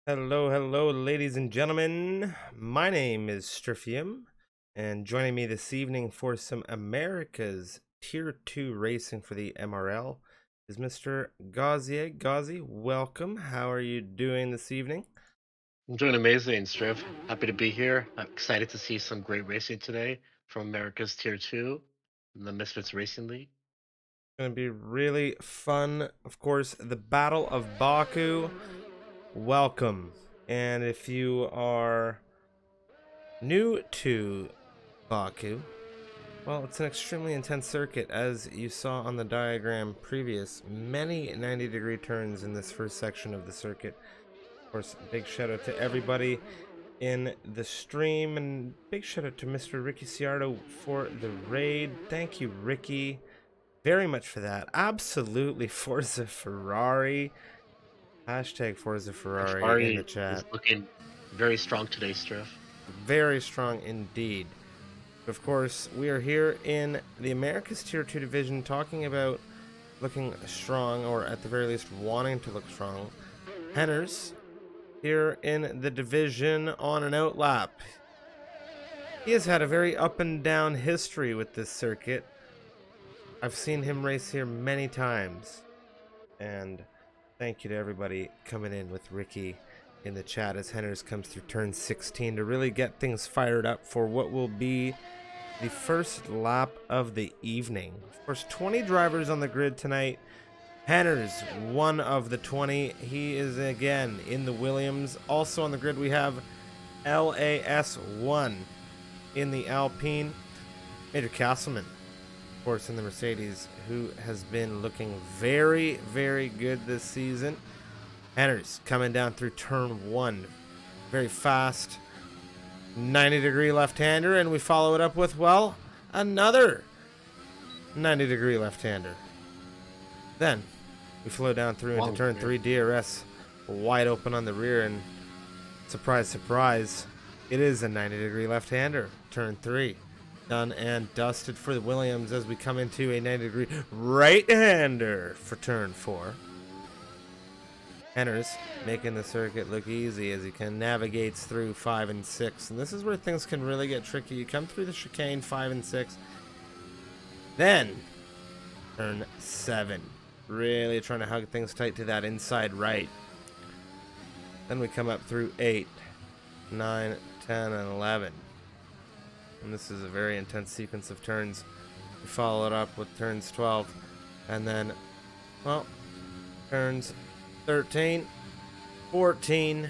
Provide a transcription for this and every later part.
Hello, ladies and gentlemen. My name is Stryfium, and joining me this evening for some America's Tier 2 racing for the MRL is Mr. Gazier. Gazi, welcome. How are you doing this evening? I'm doing amazing, Striv. Happy to be here. I'm excited to see some great racing today from America's Tier 2, the Misfits Racing League. Going to be really fun. Of course, the Battle of Baku. Welcome. And if you are new to Baku, well, it's an extremely intense circuit, as you saw on the diagram previous. Many 90-degree turns in this first section of the circuit. Of course, big shout out to everybody in the stream, and big shout out to Mr. Ricky Ciardo for the raid. Thank you, Ricky, very much for that. Absolutely, Forza Ferrari. Hashtag Forza And Ferrari in the Ferrari is chat. looking very strong today, Striv. Very strong indeed. Of course, we are here in the Americas Tier 2 division talking about looking strong, or at the very least wanting to look strong. Henners here in the division on an outlap. He has had a very up and down history with this circuit. I've seen him race here many times. And thank you to everybody coming in with Ricky in the chat as Henners comes through turn 16 to really get things fired up for what will be the first lap of the evening. Of course, 20 drivers on the grid tonight. Henners, one of the 20. He is again in the Williams. Also on the grid, we have LAS1 in the Alpine. Major Castleman, of course, in the Mercedes, who has been looking very, very good this season. Henners coming down through turn 1. Very fast. 90-degree left-hander, and we follow it up with, well, another 90-degree left-hander. Then we flow down through into turn 3. DRS wide open on the rear, and surprise, surprise, it is a 90-degree left-hander. Turn 3 done and dusted for the Williams as we come into a 90-degree right-hander for turn 4. Henners making the circuit look easy as he can navigates through 5 and 6. And this is where things can really get tricky. You come through the chicane 5 and 6. Then turn 7. Really trying to hug things tight to that inside right. Then we come up through 8, 9, 10, and 11. And this is a very intense sequence of turns. We follow it up with turns 12. And then, well, turns 13, 14,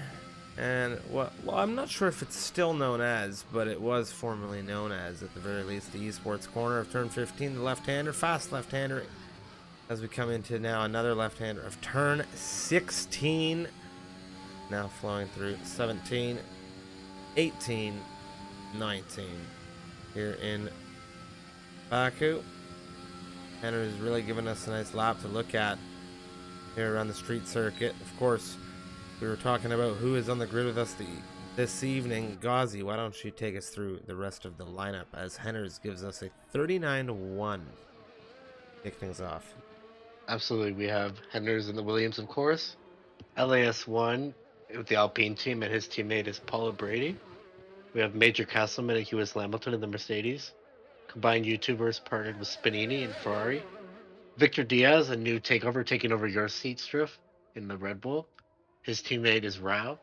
and well, I'm not sure if it's still known as, but it was formerly known as, at the very least, the esports corner of turn 15, the left-hander, fast left-hander, as we come into now another left-hander of turn 16, now flowing through 17, 18, 19, here in Baku. Henner is really giving us a nice lap to look at here around the street circuit. Of course, we were talking about who is on the grid with us this evening. Gazi, why don't you take us through the rest of the lineup as Henners gives us a 39-1 to kick things off. Absolutely. We have Henders in the Williams, of course. LAS1 with the Alpine team, and his teammate is Paula Brady. We have Major Castleman and Hewis Lamilton in the Mercedes. Combined YouTubers partnered with Spanini and Ferrari. Victor Diaz, a new taking over your seat, Striff, in the Red Bull. His teammate is Rao.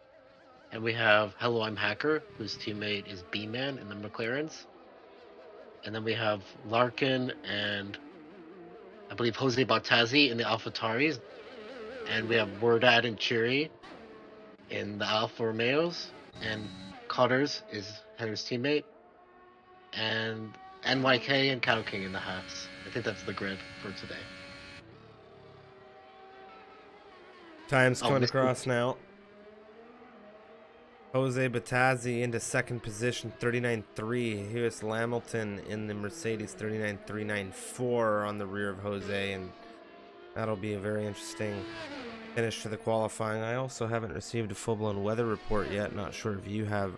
And we have Hello, I'm Hacker, whose teammate is B-Man in the McLarens. And then we have Larkin and I believe Jose Bautazzi in the AlphaTauris. And we have Wordad and Chiri in the Alfa Romeos. And Cotters is Henry's teammate. And NYK and Cow King in the Haas. I think that's the grid for today. Time's coming across now. Jose Batazzi into second position, 39.3. Hewis Lamilton in the Mercedes, 39.394 on the rear of Jose, and that'll be a very interesting finish to the qualifying. I also haven't received a full-blown weather report yet. Not sure if you have,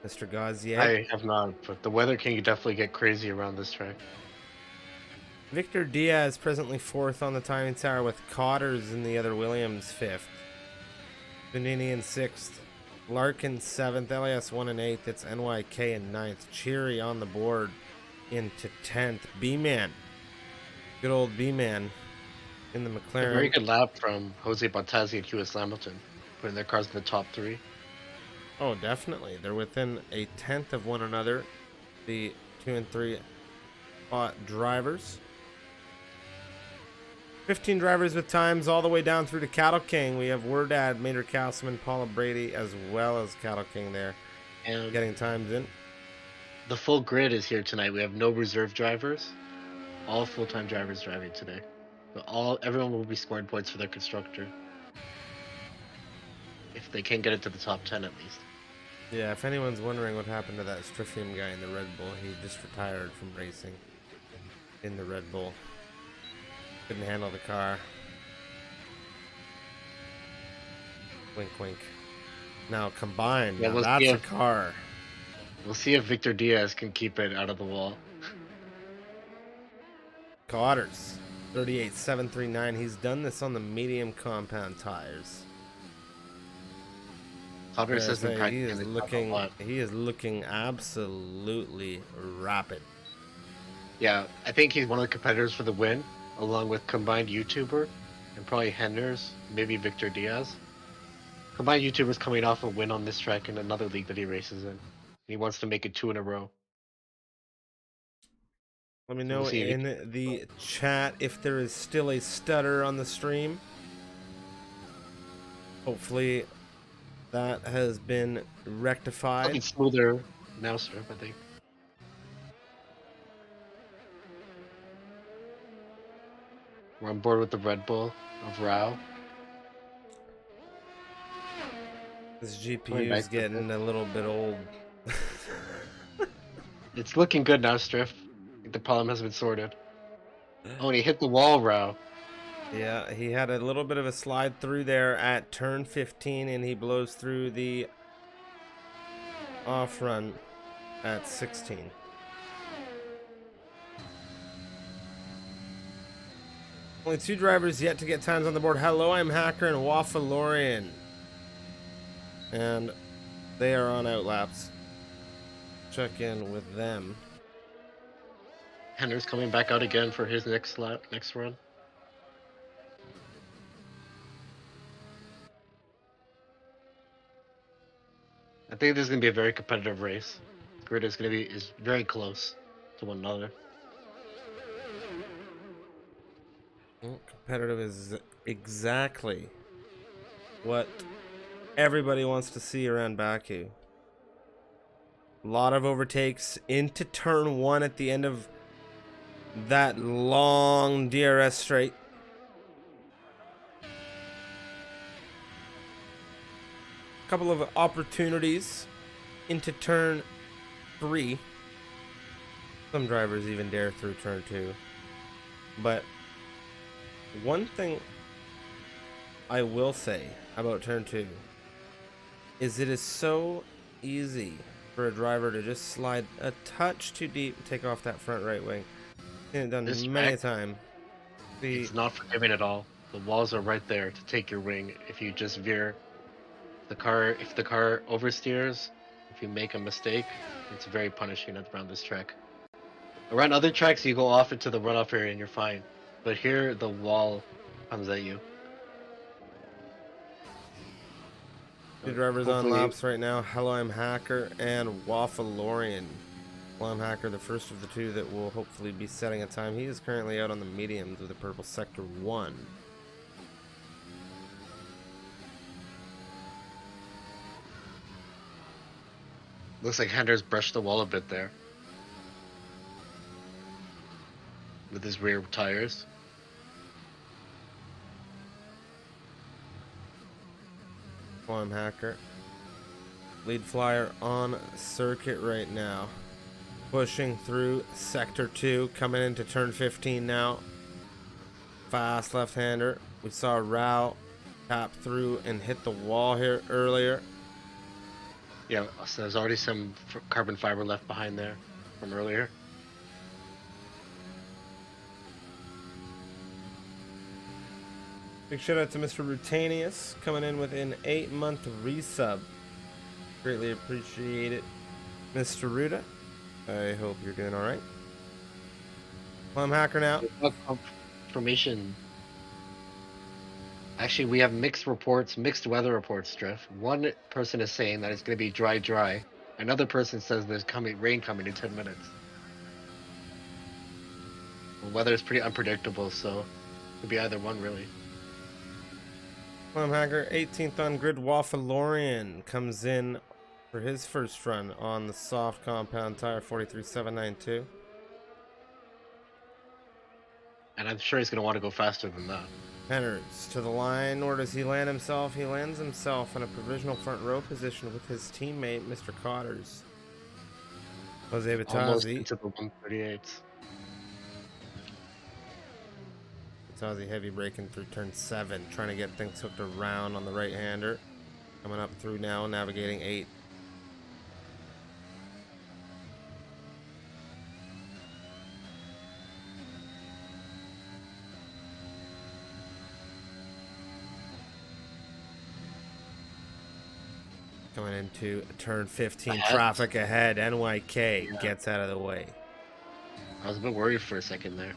Mr. Gazier. I have not, but the weather can definitely get crazy around this track. Victor Diaz presently fourth on the timing tower with Cotters in the other Williams fifth. Benini in 6th. Larkin 7th. LAS 1 and 8th. It's NYK in 9th. Cheery on the board into 10th. B-Man. Good old B-Man in the A McLaren. very good lap from Jose Bottas and Lewis Hamilton, putting their cars in the top 3. Oh, definitely. They're within a 10th of one another. The 2 and 3 spot drivers. 15 drivers with times all the way down through to Cattle King. We have Wordad, Maynard Castleman, Paula Brady, as well as Cattle King there, And getting times in. the full grid is here tonight. We have no reserve drivers. All full-time drivers driving today. But everyone will be scoring points for their constructor. If they can get it to the top 10 at least. Yeah, if anyone's wondering what happened to that Stryfium guy in the Red Bull, he just retired from racing in the Red Bull. Couldn't handle the car. Wink, wink. Now combined, Yeah, now we'll that's see a if- car. We'll see if Victor Diaz can keep it out of the wall. Cotters, 38.739. He's done this on the medium compound tires. Cotters has been He practicing is this looking. a lot. He is looking absolutely rapid. Yeah, I think he's one of the competitors for the win, along with combined YouTuber and probably Henders, maybe Victor Diaz. Combined YouTuber's coming off a win on this track in another league that he races in. He wants to make it 2 in a row. Let me So know we'll see if he in the chat if there is still a stutter on the stream. Hopefully that has been rectified. Looking smoother now, sir, I think. We're on board with the Red Bull of Rao. This Going GPU back is to getting a little bit old. It's looking good now, Striff. I think the problem has been sorted. Oh, and he hit the wall, Rao. Yeah, he had a little bit of a slide through there at turn 15, and he blows through the off run at 16. Only 2 drivers yet to get times on the board. Hello, I'm Hacker and Waffalorian. And they are on outlaps. Check in with them. Hender's coming back out again for his next run. I think this is gonna be a very competitive race. Grid is very close to one another. Well, competitive is exactly what everybody wants to see around Baku. A lot of overtakes into turn 1 at the end of that long DRS straight. Couple of opportunities into turn 3. Some drivers even dare through turn 2. But one thing I will say about turn 2 is it is so easy for a driver to just slide a touch too deep and take off that front right wing. Seen it done This many track, times. it's not forgiving at all. The walls are right there to take your wing if you just veer. If the car oversteers, if you make a mistake, it's very punishing around this track. Around other tracks, you go off into the runoff area and you're fine. But here, the wall comes at you. 2 drivers on Hopefully- laps right now. Hello, I'm Hacker and Waffalorian. Well, I'm Hacker, the first of the 2 that will hopefully be setting a time. He is currently out on the mediums with a purple sector 1. Looks like Hender's brushed the wall a bit there. With his rear tires. Well, I'm Hacker. Lead flyer on circuit right now. Pushing through sector 2, coming into turn 15 now. Fast left-hander. We saw Rao tap through and hit the wall here earlier. Yeah, so there's already some carbon fiber left behind there from earlier. Big shout out to Mr. Rutanius coming in with an 8-month resub. Greatly appreciate it, Mr. Ruta. I hope you're doing all right. Well, I'm Hacker now. Confirmation. Actually, we have mixed reports, mixed weather reports, Drift. One person is saying that it's going to be dry, dry. Another person says there's rain coming in 10 minutes. The weather is pretty unpredictable, so it could be either one, really. Well, I'm Hacker. 18th on grid. Waffalorian comes in for his first run on the soft compound tire 43792. And I'm sure he's going to want to go faster than that. Enters to the line. Where does he land himself? He lands himself in a provisional front row position with his teammate, Mr. Cotters. Jose Almost Batazzi. into the 138s. Batazzi heavy braking through turn 7, trying to get things hooked around on the right-hander. Coming up through now, navigating 8. Coming into turn 15, traffic ahead. NYK gets out of the way. I was a bit worried for a second there.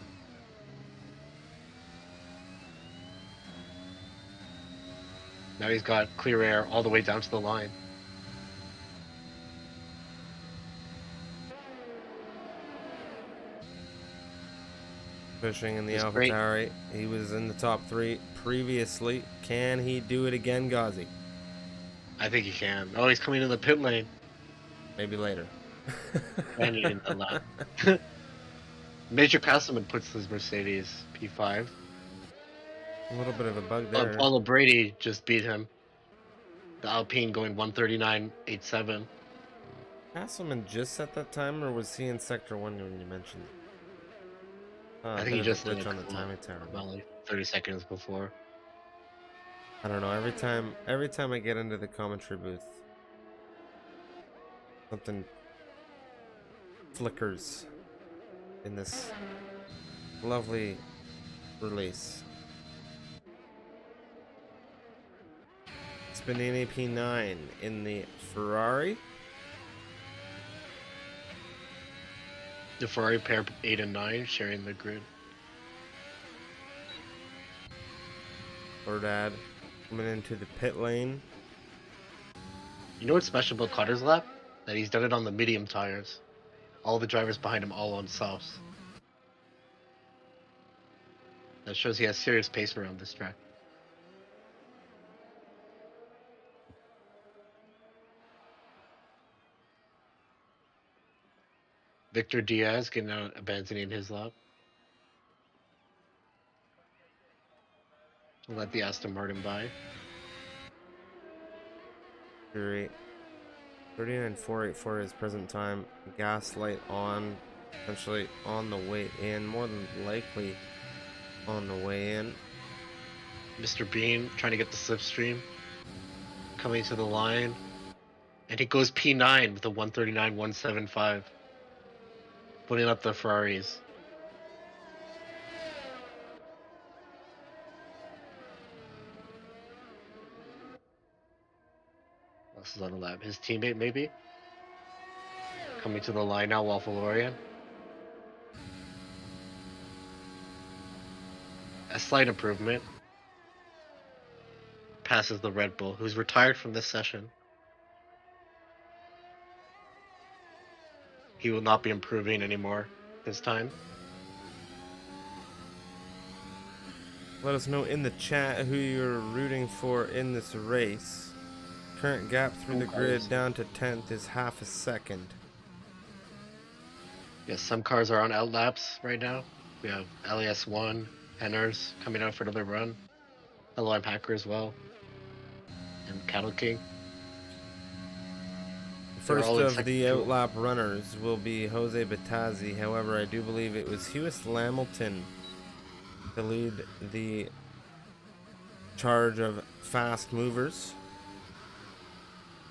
Now he's got clear air all the way down to the line. Pushing in the AlphaTauri. He was in the top 3 previously. Can he do it again, Ghazi? I think he can. Oh, he's coming in the pit lane. Maybe later. And in the lap. Major Castleman puts his Mercedes P5. A little bit of a bug there. Paulo Brady just beat him. The Alpine going 139.87. Castleman just at that time, or was he in Sector 1 when you mentioned it? I think he just did on the timing tower. About like 30 seconds before. I don't know. Every time I get into the commentary booth, something flickers in this lovely release. Spinini P9 in the Ferrari. The Ferrari pair 8 and 9 sharing the grid. Ordad coming into the pit lane. You know what's special about Cotter's lap? That he's done it on the medium tires. All the drivers behind him all on softs. That shows he has serious pace around this track. Victor Diaz getting out, abandoning his lap. We'll let the Aston Martin by. 39.484 is present time. Gas light on, essentially on the way in, more than likely on the way in. Mr. Bean trying to get the slipstream. Coming to the line. And he goes P9 with a 139.175. Putting up the Ferraris. This is on the lap. His teammate, maybe? Coming to the line now, Waffalorian. A slight improvement. Passes the Red Bull, who's retired from this session. He will not be improving anymore this time. Let us know in the chat who you're rooting for in this race. Current gap through the grid down to 10th is half a second. Yes, some cars are on outlaps right now. We have LAS1, Henners coming out for another run. Hello, I'm Hacker as well. And Cattle King. First of the outlap runners will be Jose Batazzi. However, I do believe it was Hewis Lamilton to lead the charge of fast movers.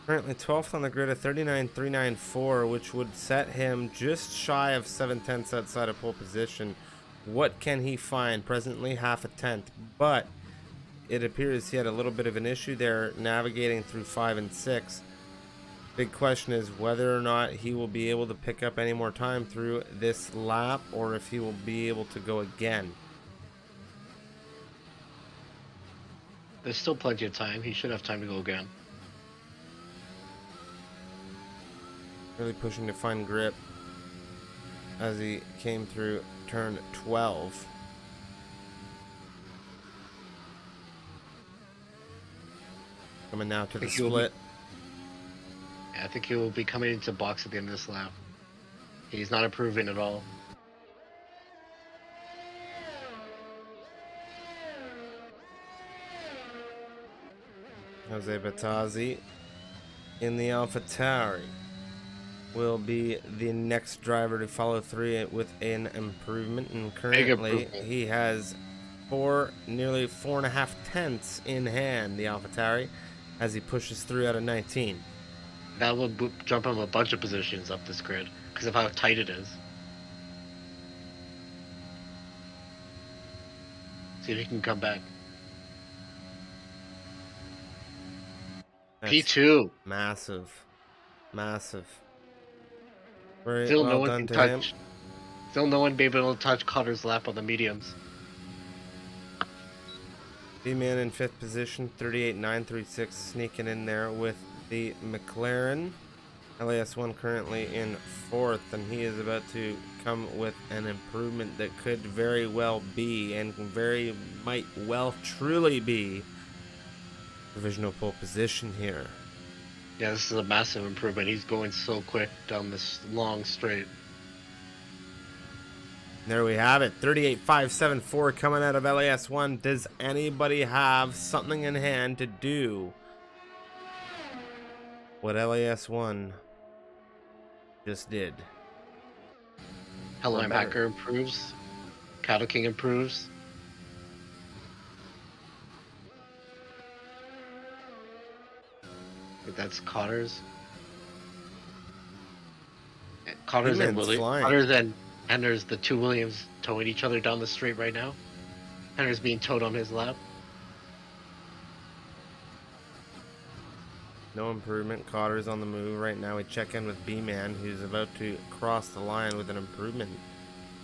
Currently 12th on the grid at 39.394, which would set him just shy of 7/10 outside of pole position. What can he find? Presently half a tenth, but it appears he had a little bit of an issue there navigating through 5 and 6. Big question is whether or not he will be able to pick up any more time through this lap, or if he will be able to go again. There's still plenty of time. He should have time to go again. Really pushing to find grip as he came through turn 12. Coming now to the split. I think he will be coming into box at the end of this lap. He's not improving at all. Jose Batazzi in the AlphaTauri will be the next driver to follow through with an improvement, and currently he has nearly 4.5 tenths in hand, the AlphaTauri, as he pushes through out of 19. That will jump him a bunch of positions up this grid because of how tight it is. See if he can come back. That's P2. Massive. Very Still well no one done can to touch. him. Still no one be able to touch Cotter's lap on the mediums. B-Man in 5th position, 38.936, sneaking in there with the McLaren. LAS1 currently in 4th, and he is about to come with an improvement that could very well be, and might well truly be, provisional pole position here. Yeah, this is a massive improvement. He's going so quick down this long straight. There we have it, 38.574 coming out of LAS1. Does anybody have something in hand to do what LAS1 just did? Hello, I'm Hacker improves. Cattle King improves. That's Cotter's. Cotter's and Williams. Cotter's and Hender's, the two Williams, towing each other down the straight right now. Hender's being towed on his lap. No improvement. Cotter's on the move right now. We check in with B-Man, who's about to cross the line with an improvement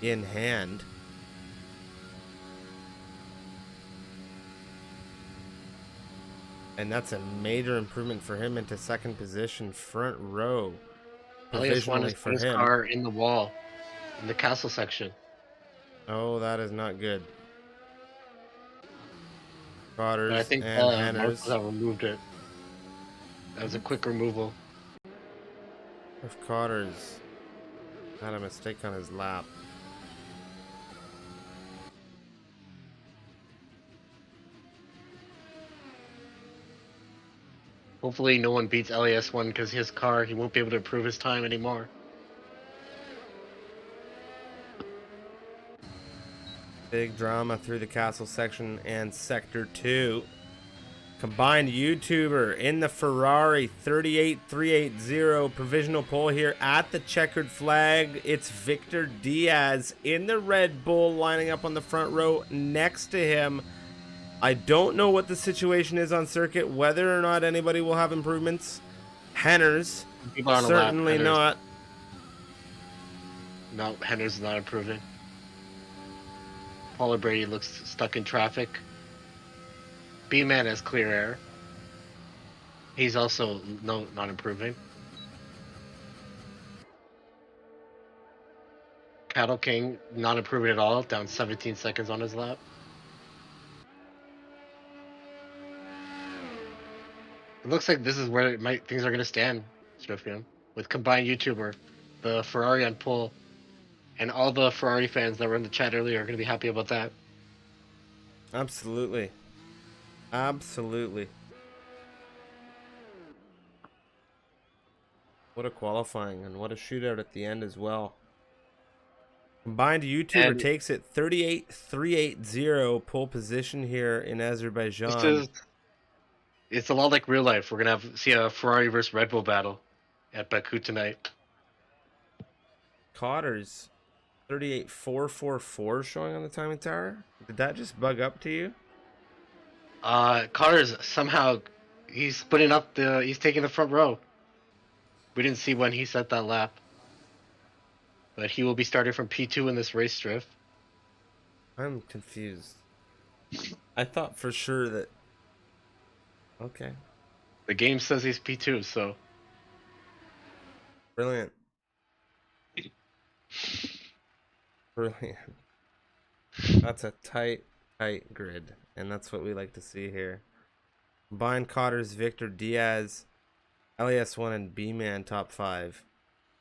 in hand. And that's a major improvement for him into 2nd position, front row. Provisionally for his car in the wall, in the castle section. Oh, that is not good. Cotters I think and Marcos have removed it. That was a quick removal. If Cotters had a mistake on his lap. Hopefully no one beats LAS1 because his car, he won't be able to improve his time anymore. Big drama through the castle section and sector 2. Combined YouTuber in the Ferrari, 38380, provisional pole here at the checkered flag. It's Victor Diaz in the Red Bull lining up on the front row next to him. I don't know what the situation is on circuit, whether or not anybody will have improvements. Henner's certainly not. No, Henner's not improving. Paula Brady looks stuck in traffic. B-Man has clear air. He's also not improving. Cattle King not improving at all, down 17 seconds on his lap. It looks like this is where things are going to stand, Swiftfield, with combined YouTuber, the Ferrari on pole, and all the Ferrari fans that were in the chat earlier are going to be happy about that. Absolutely. Absolutely. What a qualifying, and what a shootout at the end as well. Combined YouTuber takes it 38.380 pole position here in Azerbaijan. It's a lot like real life. We're going to see a Ferrari versus Red Bull battle at Baku tonight. Cotters, 38.444 showing on the timing tower. Did that just bug up to you? Cars somehow he's splitting up the. He's taking the front row. We didn't see when he set that lap, but he will be starting from P2 in this race drift. I'm confused. I thought for sure that. Okay, The game says he's P2, so brilliant. Brilliant. That's a tight grid, and that's what we like to see here. Combined Cotters, Victor Diaz, LAS1 and B-Man top 5.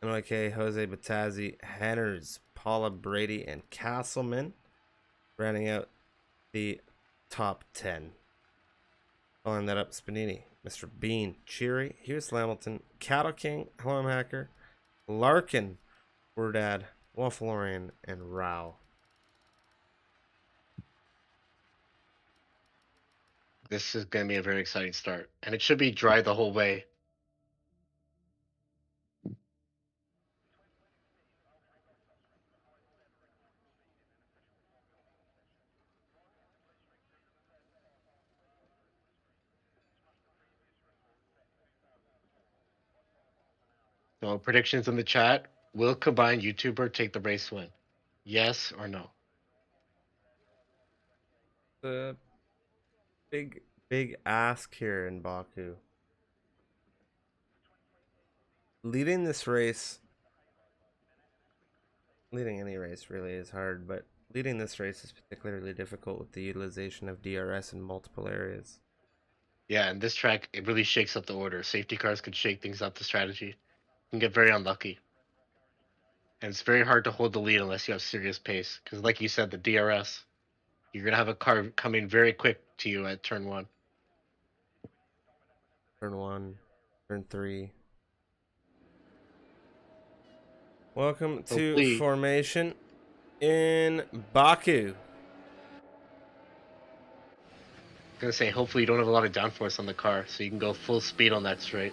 NYK, Jose Batazzi, Henners, Paula Brady, and Castleman rounding out the top 10. Following that up, Spanini, Mr. Bean, Cheery, Hughes Lamilton, Cattle King, Hello I'm Hacker, Larkin, Wordad, Wafflorian, and Rao. this is going to be a very exciting start, and it should be dry the whole way. So predictions in the chat: will combined YouTuber take the race win? Yes or no? The big ask here in Baku. Leading this race, leading any race really is hard, but leading this race is particularly difficult with the utilization of DRS in multiple areas. Yeah, and this track it really shakes up the order. Safety cars could shake things up the strategy. You can get very unlucky. And it's very hard to hold the lead unless you have serious pace. Because, like you said, the DRS, you're going to have a car coming very quick to you at turn 1. Turn 1, turn 3. Welcome to Hopefully, formation in Baku. I'm going to say, hopefully you don't have a lot of downforce on the car, so you can go full speed on that straight.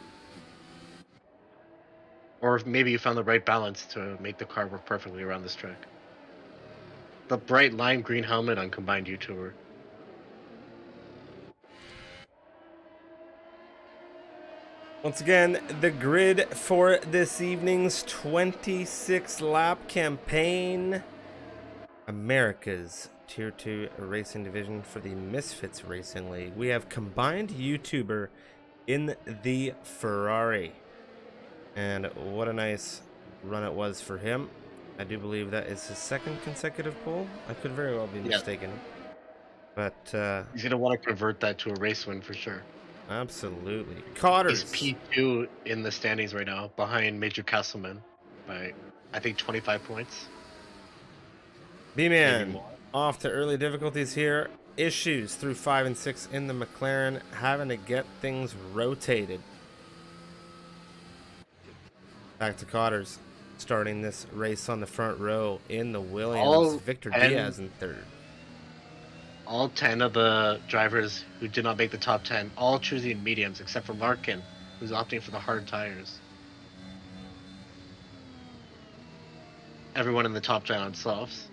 Or maybe you found the right balance to make the car work perfectly around this track. The bright lime green helmet on combined YouTuber. Once again, the grid for this evening's 26 lap campaign. America's Tier 2 racing division for the Misfits Racing League. We have combined YouTuber in the Ferrari. And what a nice run it was for him. I do believe that is his second consecutive pole. I could very well be mistaken. But He's going to want to convert that to a race win for sure. absolutely. Cotters. He's P2 in the standings right now, behind Major Castleman by, I think, 25 points. B-Man off to early difficulties here. Issues through 5 and 6 in the McLaren, having to get things rotated. Back to Cotters, starting this race on the front row in the Williams. Victor Diaz in third. All 10 of the drivers who did not make the top 10, all choosing mediums except for Larkin, who's opting for the hard tires. Everyone in the top 10 on softs.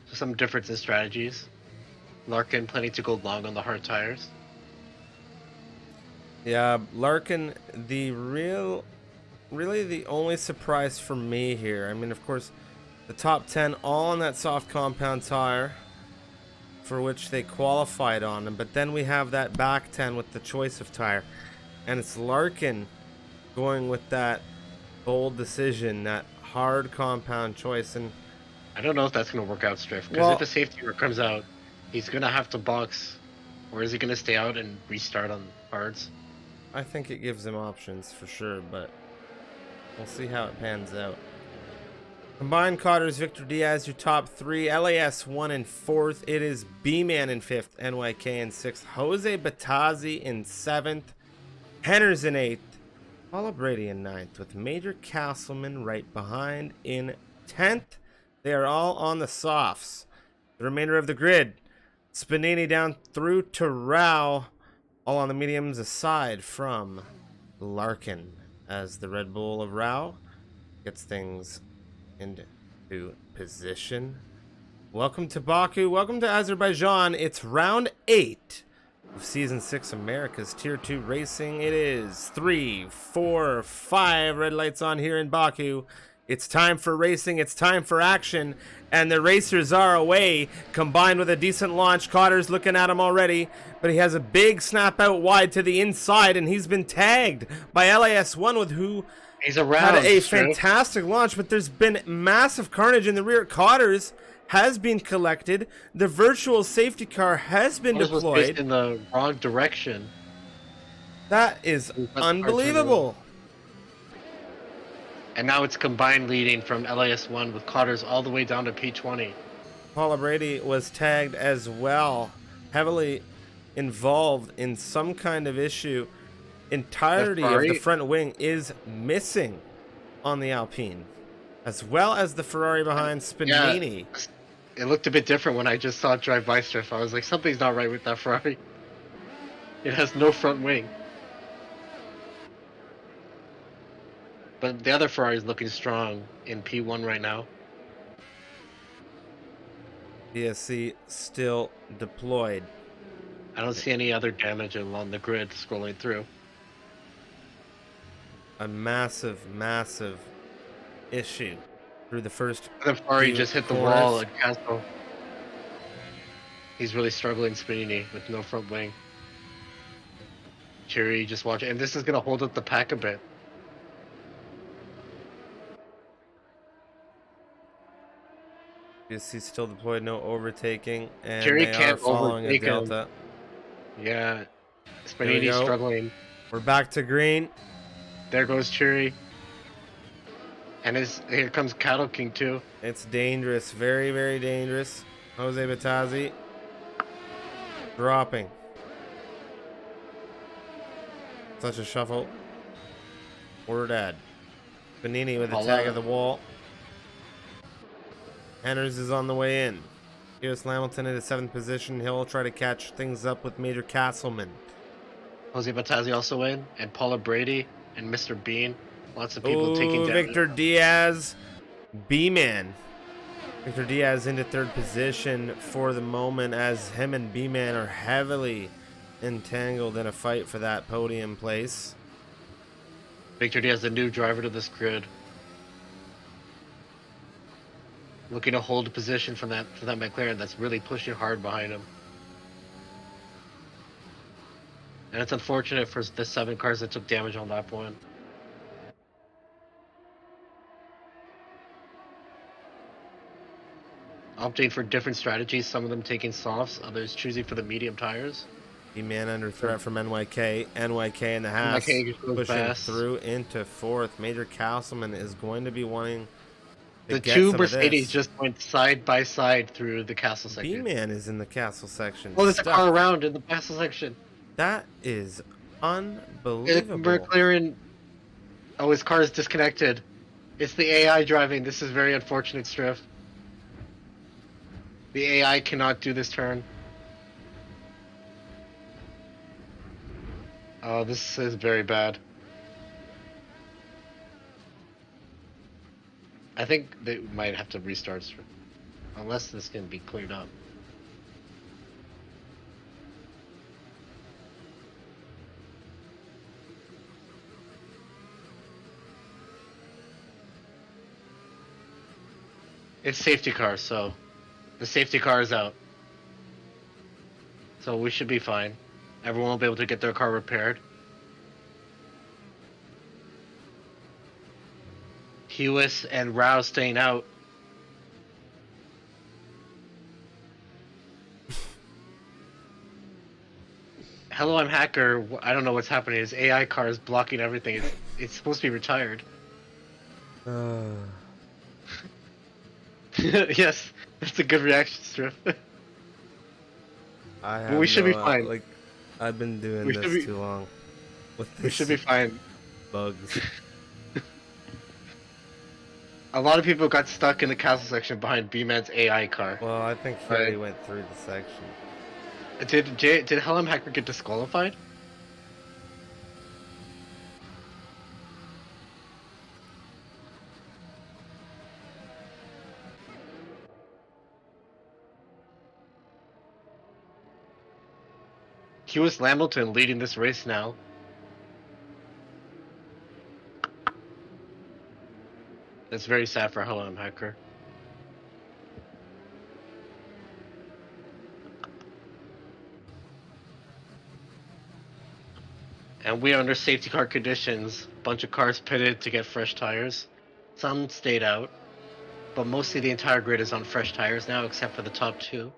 So some difference in strategies. Larkin planning to go long on the hard tires. Yeah, Larkin, really the only surprise for me here. I mean, of course, the top 10 all on that soft compound tire for which they qualified on them. But then we have that back 10 with the choice of tire. And it's Larkin going with that bold decision, that hard compound choice. And I don't know if that's going to work out, Striff, because if a safety car comes out, he's going to have to box. Or is he going to stay out and restart on hards? I think it gives him options for sure, but we'll see how it pans out. Combined Cotters, Victor Diaz, your top 3. LAS1 in 4th. It is B-Man in 5th. NYK in 6th. Jose Batazzi in 7th. Henners in 8th. Paula Brady in 9th, with Major Castleman right behind in 10th. They are all on the softs. The remainder of the grid. Spanini down through to Rao. All on the mediums aside from Larkin, as the Red Bull of Rao gets things into position. Welcome to Baku. Welcome to Azerbaijan. It's round 8 of Season 6 America's Tier 2 Racing. It is 3, 4, 5 red lights on here in Baku. It's time for racing. It's time for action. And the racers are away, combined with a decent launch. Cotter's looking at him already, but he has a big snap out wide to the inside, and he's been tagged by LAS1 with who He's around. had a fantastic launch, but there's been massive carnage in the rear. Cotter's has been collected. The virtual safety car has been Was deployed. in the wrong direction. That is unbelievable. And now it's combined leading from LAS1 with Cotter's all the way down to P20. Paula Brady was tagged as well, heavily involved in some kind of issue. Entirety of the front wing is missing on the Alpine, as well as the Ferrari behind Spinini. Yeah, it looked a bit different when I just saw it drive by Striff. I was like, something's not right with that Ferrari. It has no front wing. But the other Ferrari is looking strong in P1 right now. DSC still deployed. I don't see any other damage along the grid scrolling through. A massive, massive issue through the first. The Ferrari just hit the wall at Castle. He's really struggling, Spinini, with no front wing. Cheery, just watch it. And this is going to hold up the pack a bit. He's still deployed, no overtaking, and Cheery they can't are following a overtake delta. Yeah, Spinini's struggling. We're back to green. There goes Cheery. And here comes Cattle King too. It's dangerous, very, very dangerous. Jose Batazzi dropping. Such a shuffle. We're dead. Benini with a tag of the wall. Henners is on the way in. Here's Hamilton in the 7th position. He'll try to catch things up with Major Castleman. Jose Batazzi also in, and Paula Brady and Mr. Bean. Lots of people taking down. Victor Diaz, B-Man. Victor Diaz into 3rd position for the moment, as him and B-Man are heavily entangled in a fight for that podium place. Victor Diaz, the new driver to this grid. Looking to hold a position for that McLaren that's really pushing hard behind him. And it's unfortunate for the 7 cars that took damage on lap 1. Opting for different strategies, some of them taking softs, others choosing for the medium tires. B-Man under threat from NYK. NYK in the half, pushing fast through into 4th. Major Castleman is going to be wanting to the get 2 some Mercedes just went side by side through the castle section. B-Man is in the castle section. Oh, there's a car around in the castle section. That is unbelievable. McLaren. Oh, his car is disconnected. It's the AI driving. This is very unfortunate, Striff. The AI cannot do this turn. Oh, this is very bad. I think they might have to restart, Striff. Unless this can be cleared up. It's safety car, so the safety car is out. So we should be fine. Everyone will be able to get their car repaired. Hewis and Rao staying out. Hello, I'm Hacker. I don't know what's happening. His AI car is blocking everything. It's supposed to be retired. Yes, that's a good reaction, Striff. But we should be fine. Like, I've been doing this too long. We should be fine. Bugs. A lot of people got stuck in the castle section behind B-Man's AI car. Well, I think he already went through the section. Did Helm Hacker get disqualified? Lewis Hamilton leading this race now. That's very sad for Hello, I'm Hacker. And we are under safety car conditions. Bunch of cars pitted to get fresh tires. Some stayed out, but mostly the entire grid is on fresh tires now, except for the top two.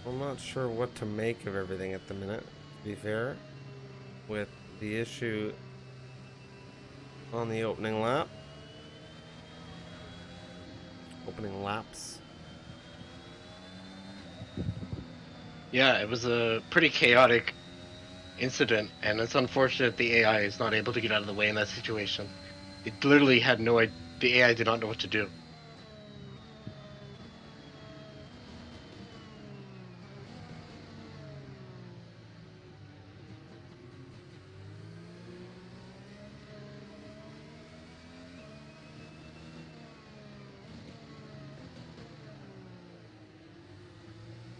I'm not sure what to make of everything at the minute, to be fair, with the issue on the opening lap. Opening laps. Yeah, it was a pretty chaotic incident, and it's unfortunate the AI is not able to get out of the way in that situation. It literally had no idea. The AI did not know what to do.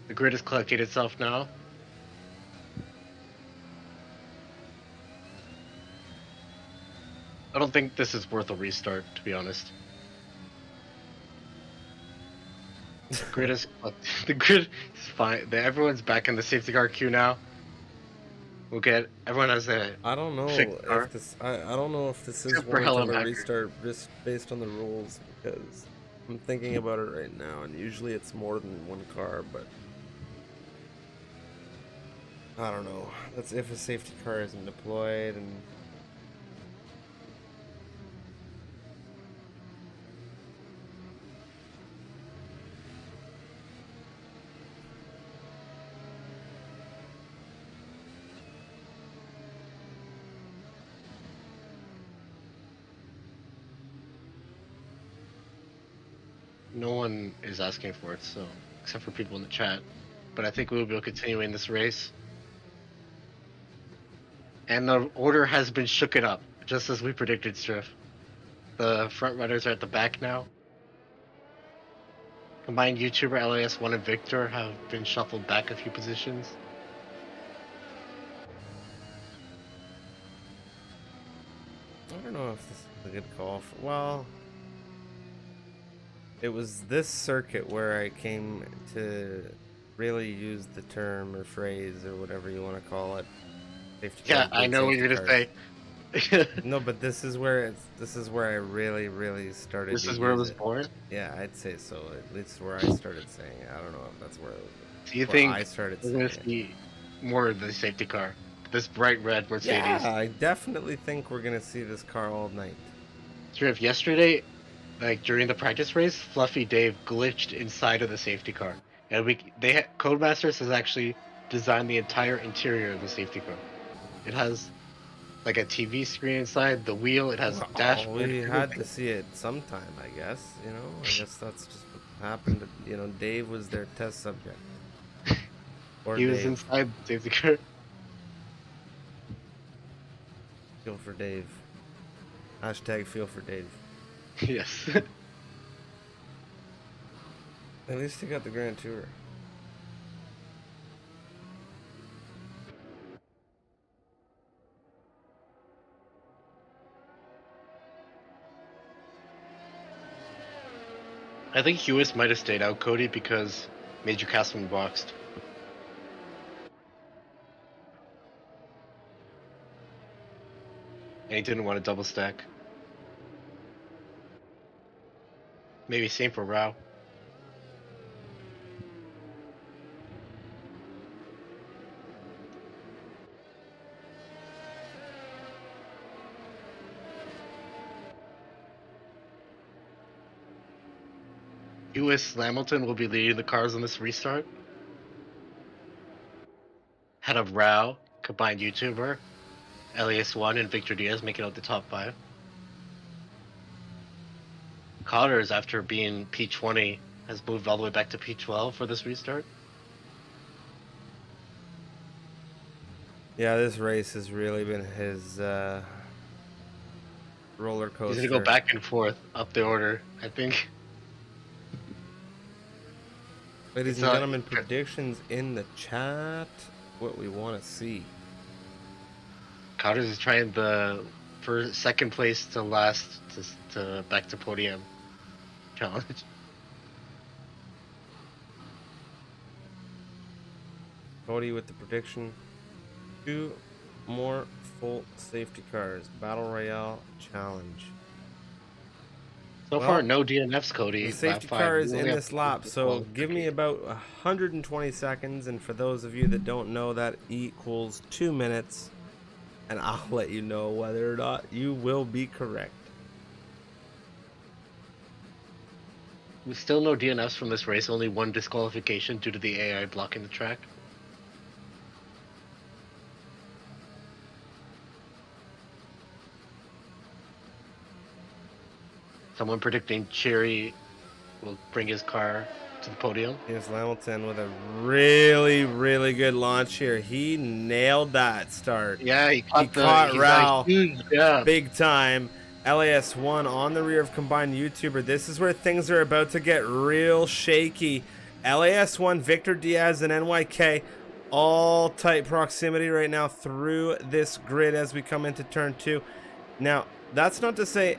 The grid is collecting itself now. I don't think this is worth a restart, to be honest. The grid is the grid is fine. Everyone's back in the safety car queue now. We'll get everyone has a I don't know fixed car. if this. I don't know if this is Except for worth Helen of a Hacker. restart just based on the rules, because I'm thinking about it right now, and usually it's more than one car, but I don't know. That's if a safety car isn't deployed, and No one is asking for it, so except for people in the chat. But I think we will be continuing this race. And the order has been shooken up, just as we predicted, Striff. The front runners are at the back now. Combined YouTuber LAS1 and Victor have been shuffled back a few positions. I don't know if this is a good call. Well, it was this circuit where I came to really use the term or phrase or whatever you want to call it. Safety Yeah, cars I being know what you're safety gonna cars. say. No, but this is where I really started This to is where it use was it. born. Yeah, I'd say so. At least where I started saying it. I don't know if that's where Do you where think I started we're saying gonna it. see more of the safety car? This bright red Mercedes. Yeah, I definitely think we're gonna see this car all night. Striff, yesterday, like during the practice race, Fluffy Dave glitched inside of the safety car, and Codemasters has actually designed the entire interior of the safety car. It has like a TV screen inside, the wheel, it has Well, dashboard, we had everything. to see it sometime, I guess. You know, I guess that's just what happened. You know, Dave was their test subject. Or He was Dave. inside the safety car. Feel for Dave. Hashtag feel for Dave. Yes. At least he got the Grand Tour. I think Hewis might have stayed out, Cody, because Major Castleman boxed. And he didn't want to double stack. Maybe same for Rao. Lewis Hamilton will be leading the cars on this restart. Head of Rao, combined YouTuber, LAS1 and Victor Diaz making out the top 5. Cotters, after being P20, has moved all the way back to P12 for this restart. Yeah, this race has really been his roller coaster. He's gonna go back and forth up the order, I think. Ladies and gentlemen, predictions in the chat. What we want to see. Cotters is trying the second place to last to back to podium challenge. Cody with the prediction. 2 more full safety cars. Battle Royale challenge. So far, no DNFs, Cody. The safety car is in this lap, so give me about 120 seconds, and for those of you that don't know, that equals 2 minutes, and I'll let you know whether or not you will be correct. We still no DNFs from this race, only 1 disqualification due to the AI blocking the track. Someone predicting Cherry will bring his car to the podium. Here's Hamilton with a really, really good launch here. He nailed that start. Yeah, he caught Rao big time. LAS1 on the rear of combined YouTuber. This is where things are about to get real shaky. LAS1, Victor Diaz, and NYK all tight proximity right now through this grid as we come into turn 2. Now, that's not to say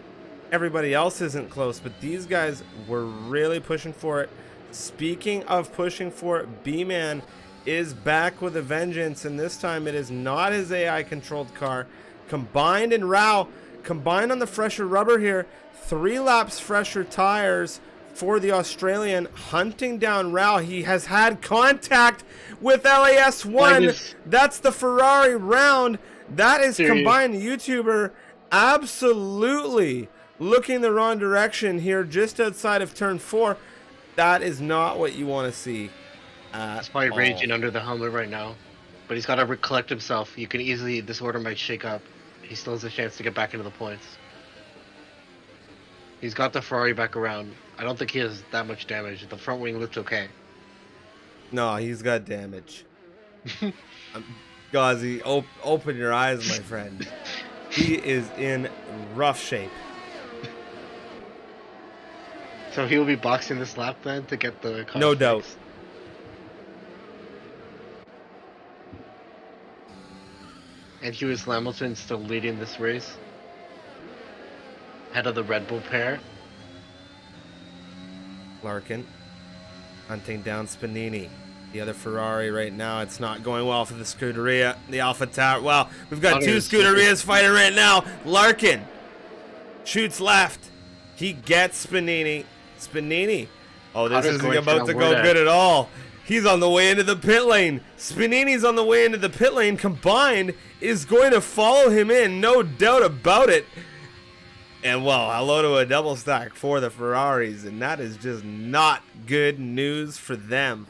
everybody else isn't close, but these guys were really pushing for it. Speaking of pushing for it, B-Man is back with a vengeance, and this time it is not his AI controlled car. Combined in Rao, combined on the fresher rubber here, 3 laps fresher tires for the Australian, hunting down Rao. He has had contact with LAS1. That's the Ferrari round. That is combined YouTuber absolutely looking the wrong direction here just outside of turn 4. That is not what you want to see. He's probably raging under the helmet right now, but he's got to collect himself. You can easily, this order might shake up. He still has a chance to get back into the points. He's got the Ferrari back around. I don't think he has that much damage. The front wing looks okay. No, he's got damage. Gauzy, open your eyes, my friend. He is in rough shape. So he'll be boxing this lap then to get the car no doubt. fixed. And Lewis Hamilton still leading this race. Head of the Red Bull pair. Larkin hunting down Spanini. The other Ferrari right now, it's not going well for the Scuderia. The Alpha Tower. Well, we've got 2 Scuderias fighting right now. Larkin shoots left. He gets Spanini. Oh, this isn't about to go good at all. He's on the way into the pit lane. Spanini's on the way into the pit lane. Combined is going to follow him in, no doubt about it. And well, hello to a double stack for the Ferraris, and that is just not good news for them.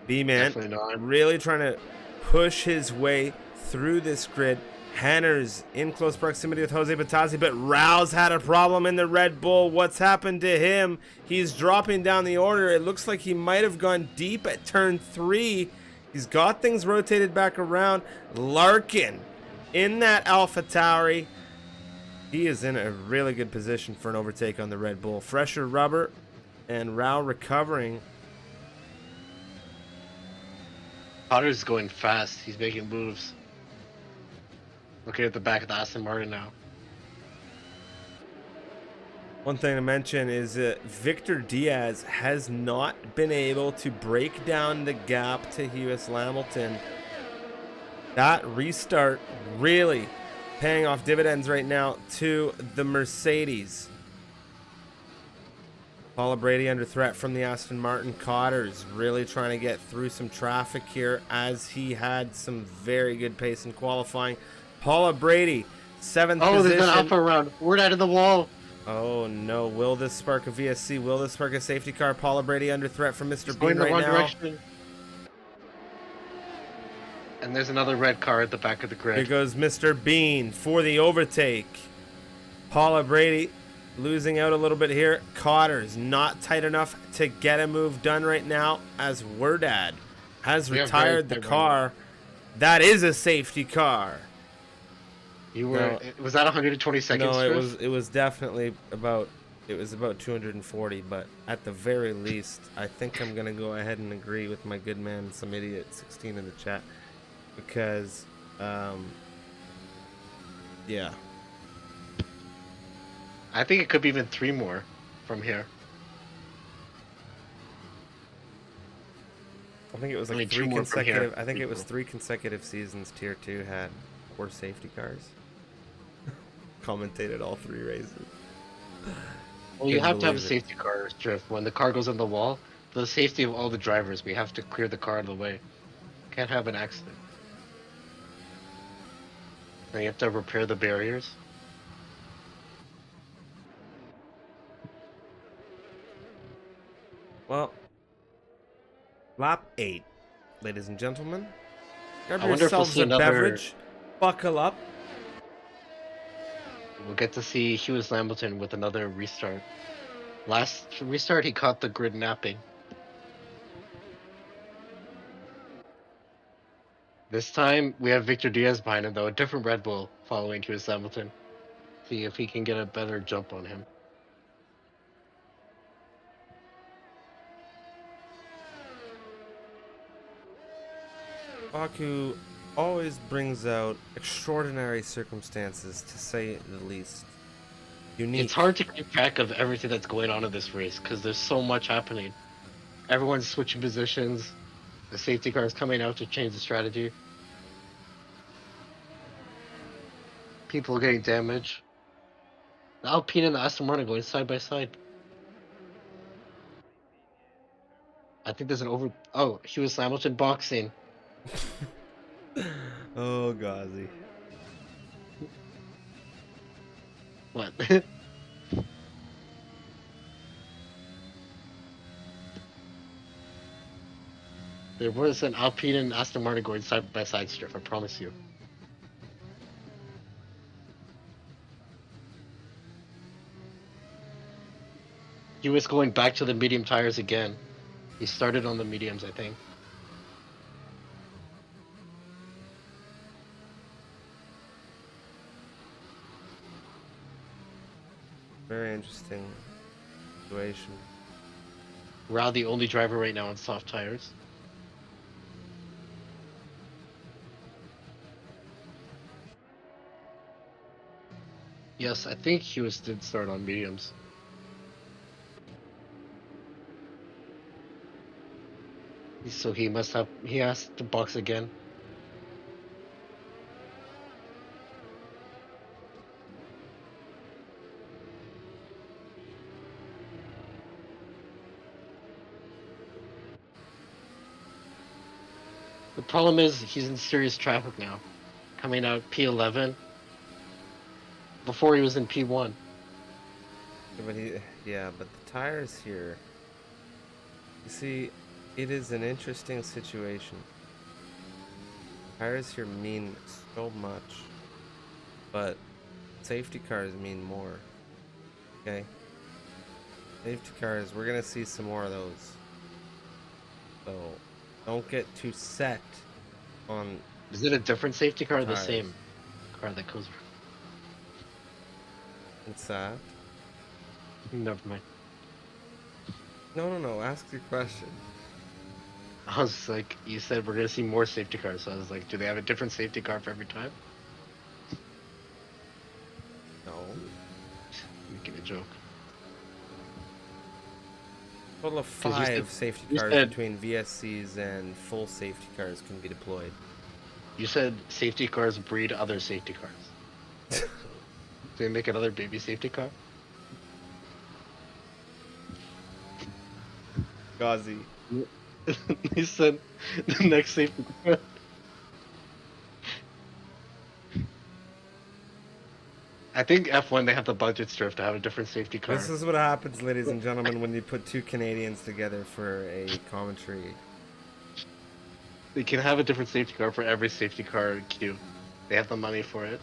B-Man really trying to push his way through this grid. Henner's in close proximity with Jose Batazzi, but Rao's had a problem in the Red Bull. What's happened to him? He's dropping down the order. It looks like he might have gone deep at turn 3. He's got things rotated back around. Larkin in that Alpha Tauri. He is in a really good position for an overtake on the Red Bull. Fresher rubber and Rao recovering. Potter's going fast. He's making moves. Looking at the back of the Aston Martin now. One thing to mention is that Victor Diaz has not been able to break down the gap to Lewis Hamilton. That restart really paying off dividends right now to the Mercedes. Paula Brady under threat from the Aston Martin. Cotters really trying to get through some traffic here as he had some very good pace in qualifying. Paula Brady, 7th position. Oh, there's an Alpha round. Word out of the wall. Oh no, will this spark a VSC? Will this spark a safety car? Paula Brady under threat from Mr. Bean Going the right wrong now. direction. And there's another red car at the back of the Here grid. goes Mr. Bean for the overtake. Paula Brady losing out a little bit here. Cotter's not tight enough to get a move done right now, as Werdad has We have very retired the tight car. That is a safety car. You were was that 120 seconds? No, Striff? it was definitely about 240, but at the very least, I think I'm gonna go ahead and agree with my good man, some idiot 16 in the chat, because yeah. I think it could be even 3 more from here. I think it was I like mean, 2 three more from here. consecutive. I think it was 3 consecutive seasons Tier 2 had worse safety cars. Commentated all 3 races. Well, you Couldn't have to have a believe it. safety car, Striff. When the car goes on the wall, for the safety of all the drivers, we have to clear the car out of the way. Can't have an accident. And you have to repair the barriers. Well, lap 8, ladies and gentlemen. Grab I wonder if we'll yourselves see a another. beverage. Buckle up. We'll get to see Hughes Lambleton with another restart. Last restart, he caught the grid napping. This time, we have Victor Diaz behind him, though. A different Red Bull following Hughes Lambleton. See if he can get a better jump on him. Baku always brings out extraordinary circumstances, to say the least. Unique. It's hard to keep track of everything that's going on in this race because there's so much happening. Everyone's switching positions. The safety car is coming out to change the strategy. People are getting damaged. The Alpine and the Aston Martin going side by side. I think there's an over. Oh, Hughes Hamilton boxing. Oh, Ghazi. What? There was an Alpine and Aston Martin going side by side, Striff, I promise you. He was going back to the medium tires again. He started on the mediums, I think. Very interesting situation. Rao, the only driver right now on soft tires. Yes, I think Hughes did start on mediums. So he has to box again. The problem is he's in serious traffic now. Coming out P11. Before he was in P1. But the tires here. You see, it is an interesting situation. Tires here mean so much, but safety cars mean more. Okay? Safety cars, we're gonna see some more of those. So, don't get too set on. Is it a different safety car or the tires. same car that goes? What's that? Never mind. No. Ask your question. I was like, you said we're gonna see more safety cars, so I was like, do they have a different safety car for every time? No. Making a joke. Total of 'Cause you 5 said- safety you cars said- between VSCs and full safety cars can be deployed. You said safety cars breed other safety cars. Do they make another baby safety car? Ghazi. He said the next safety car. I think F1 they have the budget Striff to have a different safety car. This is what happens, ladies and gentlemen, when you put 2 Canadians together for a commentary They can have a different safety car for every safety car queue. They have the money for it.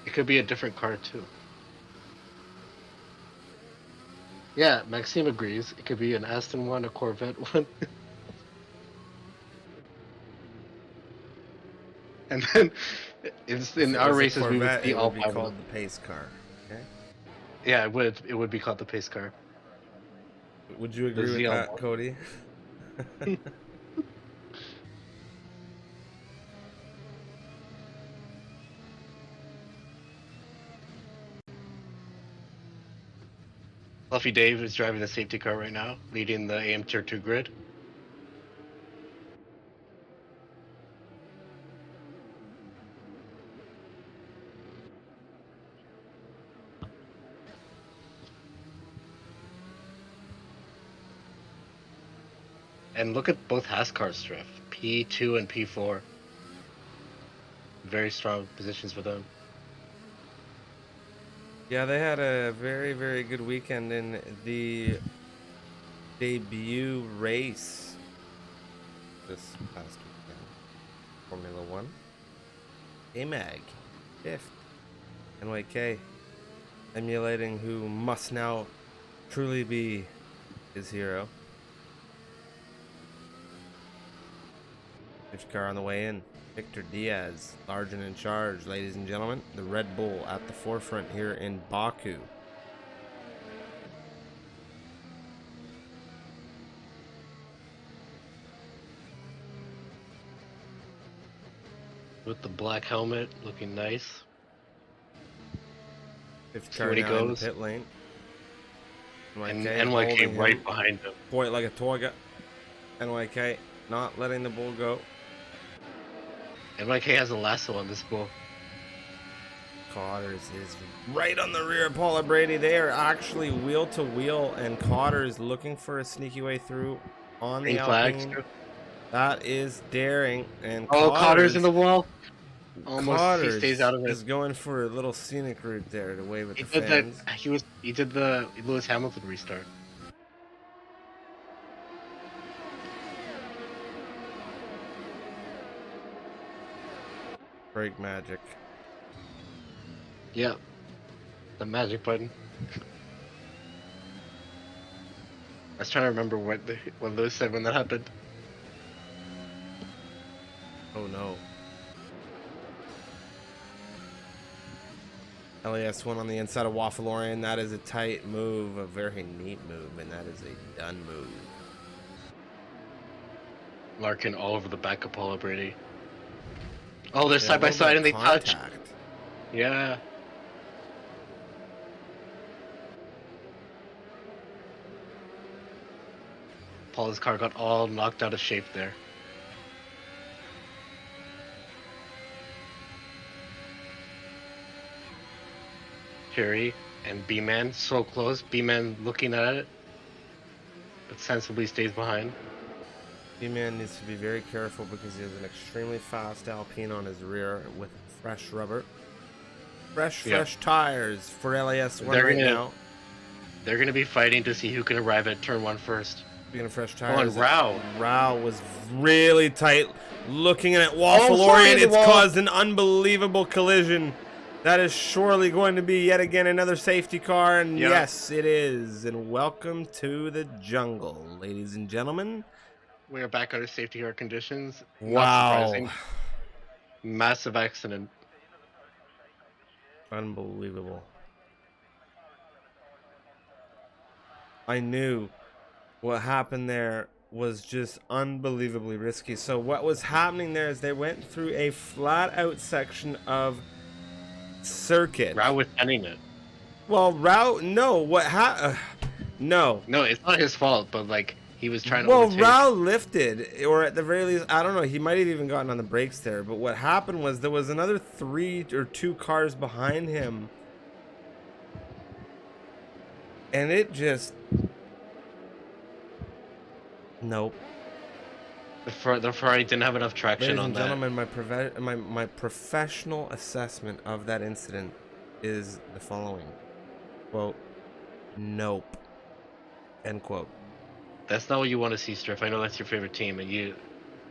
It could be a different car too. Yeah, Maxime agrees. It could be an Aston one, a Corvette one. And then in If it our was a races we would Corvette, see it all would be five of them. called the pace car. Okay. Yeah, it would be called the pace car. Would you The agree with that, ZL1. Cody? Fluffy Dave is driving the safety car right now, leading the AM Tier 2 grid. And look at both Haas cars drift. P2 and P4. Very strong positions for them. Yeah, they had a very, very good weekend in the debut race this past weekend. Formula One. AMAG, 5th. NYK, emulating who must now truly be his hero. Safety car on the way in. Victor Diaz, large and in charge, ladies and gentlemen. The Red Bull at the forefront here in Baku. With the black helmet, looking nice. Fifth See car when he now in the goes. pit lane. And NYK NYK holding right him. behind him. Boy, like a toga. NYK not letting the bull go. NYK has a lasso on this bull. Cotters is right on the rear of Paula Brady. They are actually wheel to wheel, and Cotters looking for a sneaky way through on the Green flags. Alpine. That is daring, and Oh, Cotter's in the wall. Almost, he stays out of it. is going for a little scenic route there to wave at He the did fans. that. He did the Lewis Hamilton restart. Brake magic. Yep. The magic button. I was trying to remember what Lewis said when that happened. Oh no. LAS1 on the inside of Waffleorian. That is a tight move, a very neat move, and that is a done move. Larkin all over the back of Paula Brady. Oh, they're Yeah, side by a little side bit and they of touch. contact. Yeah. Paula's car got all knocked out of shape there. Fury and B-Man so close. B-Man looking at it, but sensibly stays behind. B-Man needs to be very careful because he has an extremely fast Alpine on his rear with fresh rubber. Fresh tires for LAS1 right now. They're going to be fighting to see who can arrive at turn 1 first. Speaking of fresh Oh, tires, and Rao. Rao was really tight. Looking at Waffleorian, it's caused an unbelievable collision. That is surely going to be yet again another safety car, and yes, it is. And welcome to the jungle, ladies and gentlemen. We are back under safety car conditions. Wow. Not surprising. Massive accident. Unbelievable. I knew what happened there was just unbelievably risky. So what was happening there is they went through a flat out section of circuit. Rao was ending it. Well, Rao, no, no. No, it's not his fault, but like he was trying to. Well, overtake. Rao lifted, or at the very least, I don't know. He might have even gotten on the brakes there. But what happened was there was another 3 or 2 cars behind him, and it just nope. The Ferrari didn't have enough traction on that. Ladies and gentlemen, my professional assessment of that incident is the following: quote, nope, end quote. That's not what you want to see, Striff. I know that's your favorite team, and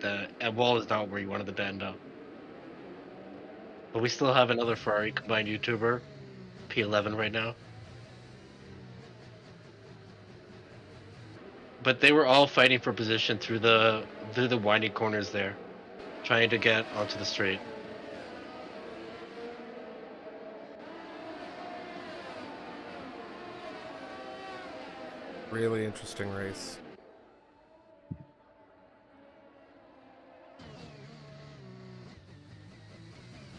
the wall is not where you wanted to end up. But we still have another Ferrari combined YouTuber, P11 right now. But they were all fighting for position through the winding corners there, trying to get onto the straight. Really interesting race.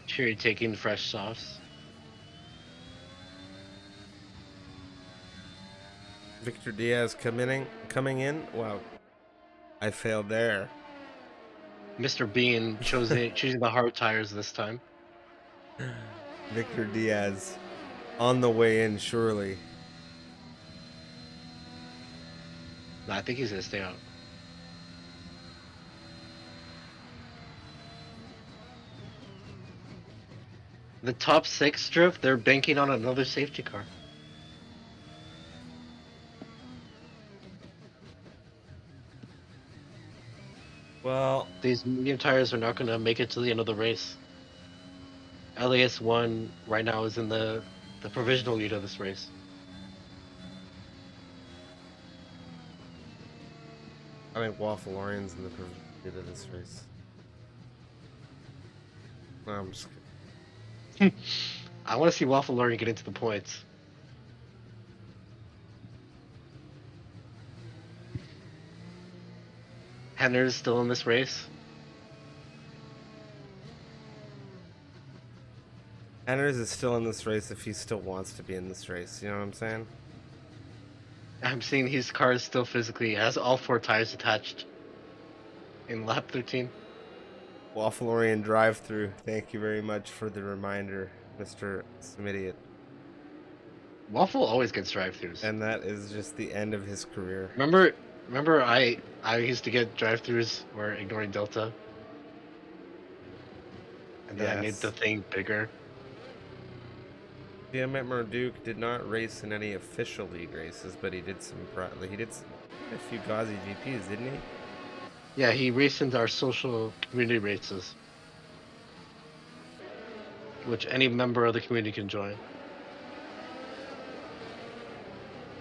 Cheery taking fresh softs. Victor Diaz coming in. Wow, I failed there. Mr. Bean choosing the hard tires this time. Victor Diaz on the way in, surely. No, I think he's gonna stay out. The top 6 drift, they're banking on another safety car. Well, These medium tires are not going to make it to the end of the race. LAS1 right now is in the provisional lead of this race. I think Waffle Orion's in the lead of this race. No, I'm just kidding. I want to see Waffle Lorry get into the points. Henner's still in this race. Anders is still in this race if he still wants to be in this race. You know what I'm saying? I'm seeing his car is still physically has all 4 tires attached in lap 13. Waffle Orion drive-through. Thank you very much for the reminder, Mr. Smidiot. Waffle always gets drive-throughs. And that is just the end of his career. Remember I used to get drive-throughs where ignoring Delta. And then I made the thing bigger. Yeah, Matt Marduk did not race in any official league races, but he did a few Gauzy GPs, didn't he? Yeah, he raced into our social community races, which any member of the community can join.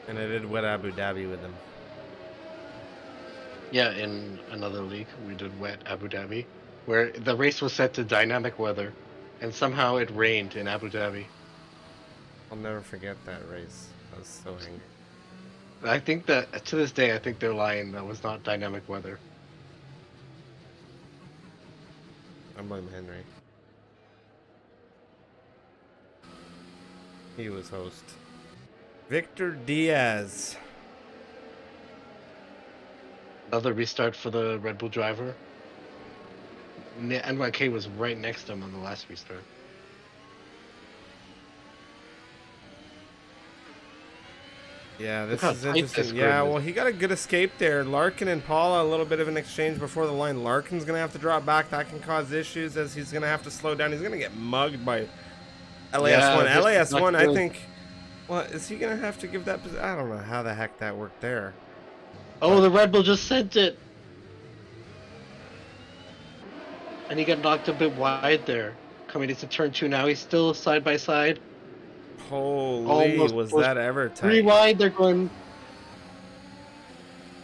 And I did Wet Abu Dhabi with him. Yeah, in another league, we did Wet Abu Dhabi, where the race was set to dynamic weather, and somehow it rained in Abu Dhabi. I'll never forget that race. I was so angry. I think that, to this day, I think they're lying. That was not dynamic weather. I blame Henry. He was host. Victor Diaz. Another restart for the Red Bull driver. NYK was right next to him on the last restart. Yeah, this is interesting. Yeah, well, he got a good escape there. Larkin and Paula, a little bit of an exchange before the line. Larkin's going to have to drop back. That can cause issues as he's going to have to slow down. He's going to get mugged by LAS1. Yeah, LAS1, I think... Well, is he going to have to give that... I don't know how the heck that worked there. Oh, the Red Bull just sent it! And he got knocked a bit wide there. Coming into turn 2 now, he's still side by side. Holy, was that ever tight? 3 wide, they're going...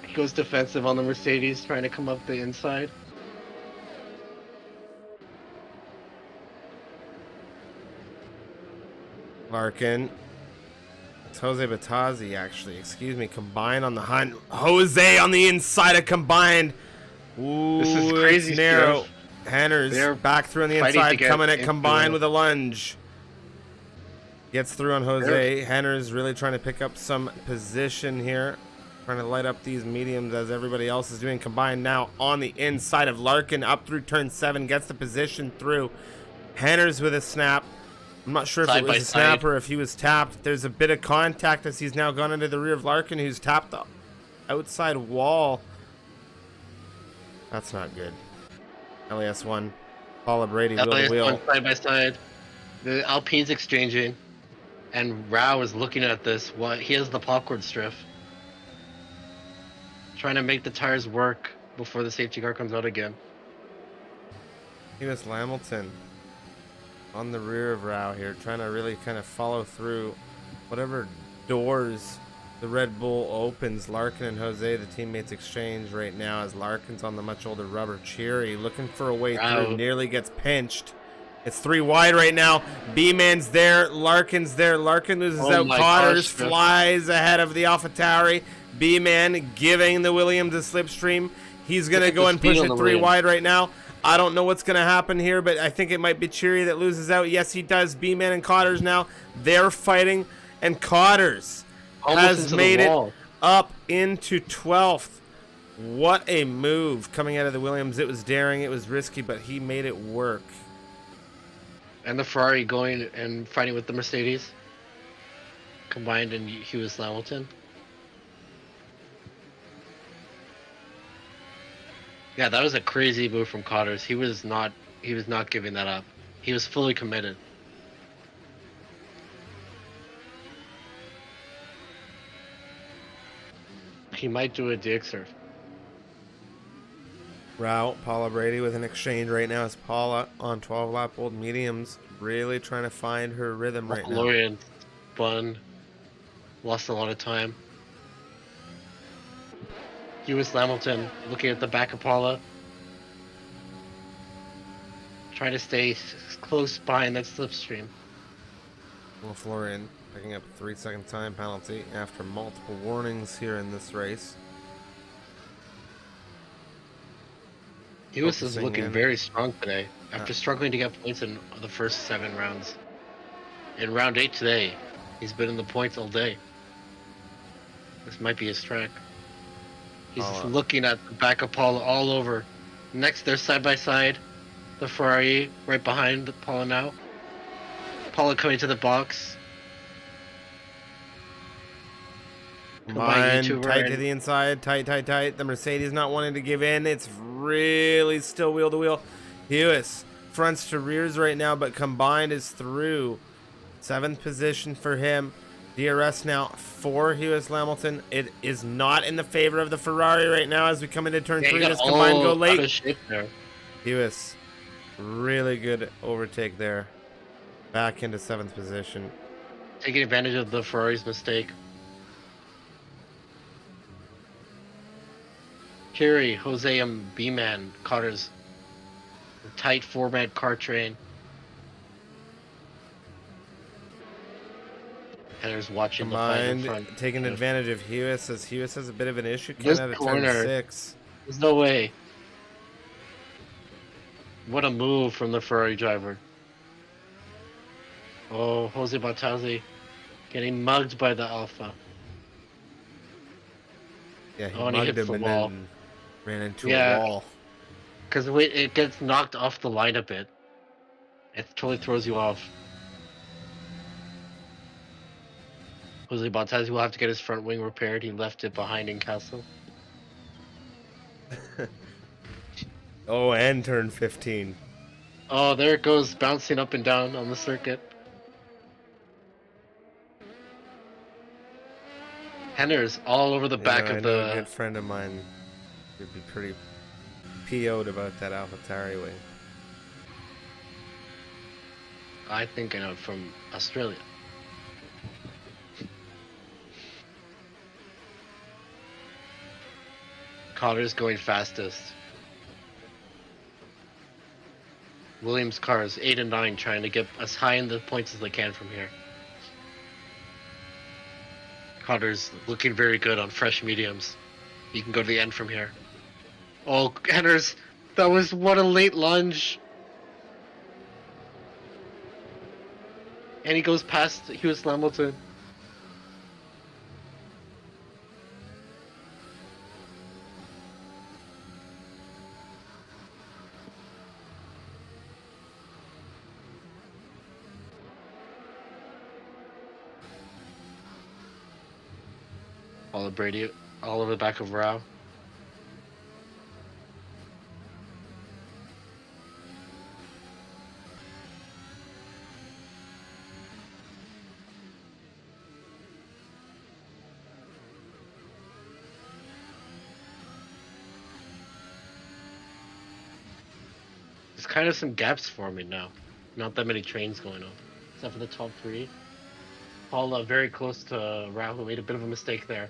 He goes defensive on the Mercedes, trying to come up the inside. Larkin. It's Jose Batazzi, actually. Excuse me. Combined on the hunt. Jose on the inside of Combined. Ooh, This is crazy it's narrow. stuff. Hanners They're back through on the fighting to inside, get coming at into Combined the- with a lunge. Gets through on Jose. Hanners really trying to pick up some position here. Trying to light up these mediums as everybody else is doing. Combined now on the inside of Larkin up through turn 7. Gets the position through. Hanners with a snap. I'm not sure if Side it by was a snap side. or if he was tapped. There's a bit of contact as he's now gone into the rear of Larkin, who's tapped the outside wall. That's not good. LAS1. Paula Brady wheel to LAS1 wheel. side by side. The Alpine's exchanging. And Rao is looking at this. What he has the popcorn striff. Trying to make the tires work before the safety car comes out again. Lewis Hamilton on the rear of Rao here, trying to really kind of follow through whatever doors the Red Bull opens. Larkin and Jose, the teammates, exchange right now as Larkin's on the much older rubber. Cheery looking for a way through, nearly gets pinched. It's 3 wide right now. B-Man's there, Larkin's there. Larkin loses out. Cotters flies ahead of the AlphaTauri. B-Man giving the Williams a slipstream. He's going to go and push it 3 wide right now. I don't know what's going to happen here, but I think it might be Cheery that loses out. Yes, he does. B-Man and Cotters now, they're fighting, and Cotters has made it up into 12th. What a move coming out of the Williams. It was daring, it was risky, but he made it work. And the Ferrari going and fighting with the Mercedes combined in Lewis Hamilton. Yeah, that was a crazy move from Cotters. He was not giving that up. He was fully committed. He might do a dig surf. Route Paula Brady with an exchange right now as Paula on 12 lap old mediums, really trying to find her rhythm right now. Lorian spun, lost a lot of time. Lewis Hamilton looking at the back of Paula, trying to stay close behind that slipstream. Well, Florian picking up a 3-second time penalty after multiple warnings here in this race. Lewis is looking very strong today after struggling to get points in the first 7 rounds. In round 8 today, he's been in the points all day. This might be his track. He's looking at the back of Paula all over. Next, they're side by side. The Ferrari right behind Paula now. Paula coming to the box. Tight to the inside, tight. The Mercedes not wanting to give in. It's really still wheel to wheel. Lewis fronts to rears right now, but combined is through. 7th position for him. DRS now for Lewis Hamilton. It is not in the favor of the Ferrari right now as we come into turn 3. This combined go late. Lewis, really good overtake there. Back into 7th position. Taking advantage of the Ferrari's mistake. Curie, Jose, and B-Man, Cotters. Tight 4-man car train. Headers watching the fight in front. Taking advantage of Lewis as Lewis has a bit of an issue coming out of turn 6. There's no way. What a move from the Ferrari driver. Oh, Jose Battazzi getting mugged by the Alpha. Yeah, he mugged him and then ran into a wall. Because it gets knocked off the line a bit. It totally throws you off. Jose Battazzi will have to get his front wing repaired. He left it behind in Castle. Oh, and turn 15. Oh, there it goes, bouncing up and down on the circuit. Henners all over the back of the... A good friend of mine would be pretty PO'd about that AlphaTauri wing. I think I know from Australia. Cotters going fastest. Williams cars 8 and 9 trying to get as high in the points as they can from here. Cotters looking very good on fresh mediums. You can go to the end from here. Oh, Henners, that was what a late lunge. And he goes past Lewis Hamilton. Paula Brady all over the back of Rao. There's kind of some gaps forming now. Not that many trains going on, except for the top three. Paul very close to Rao, who made a bit of a mistake there.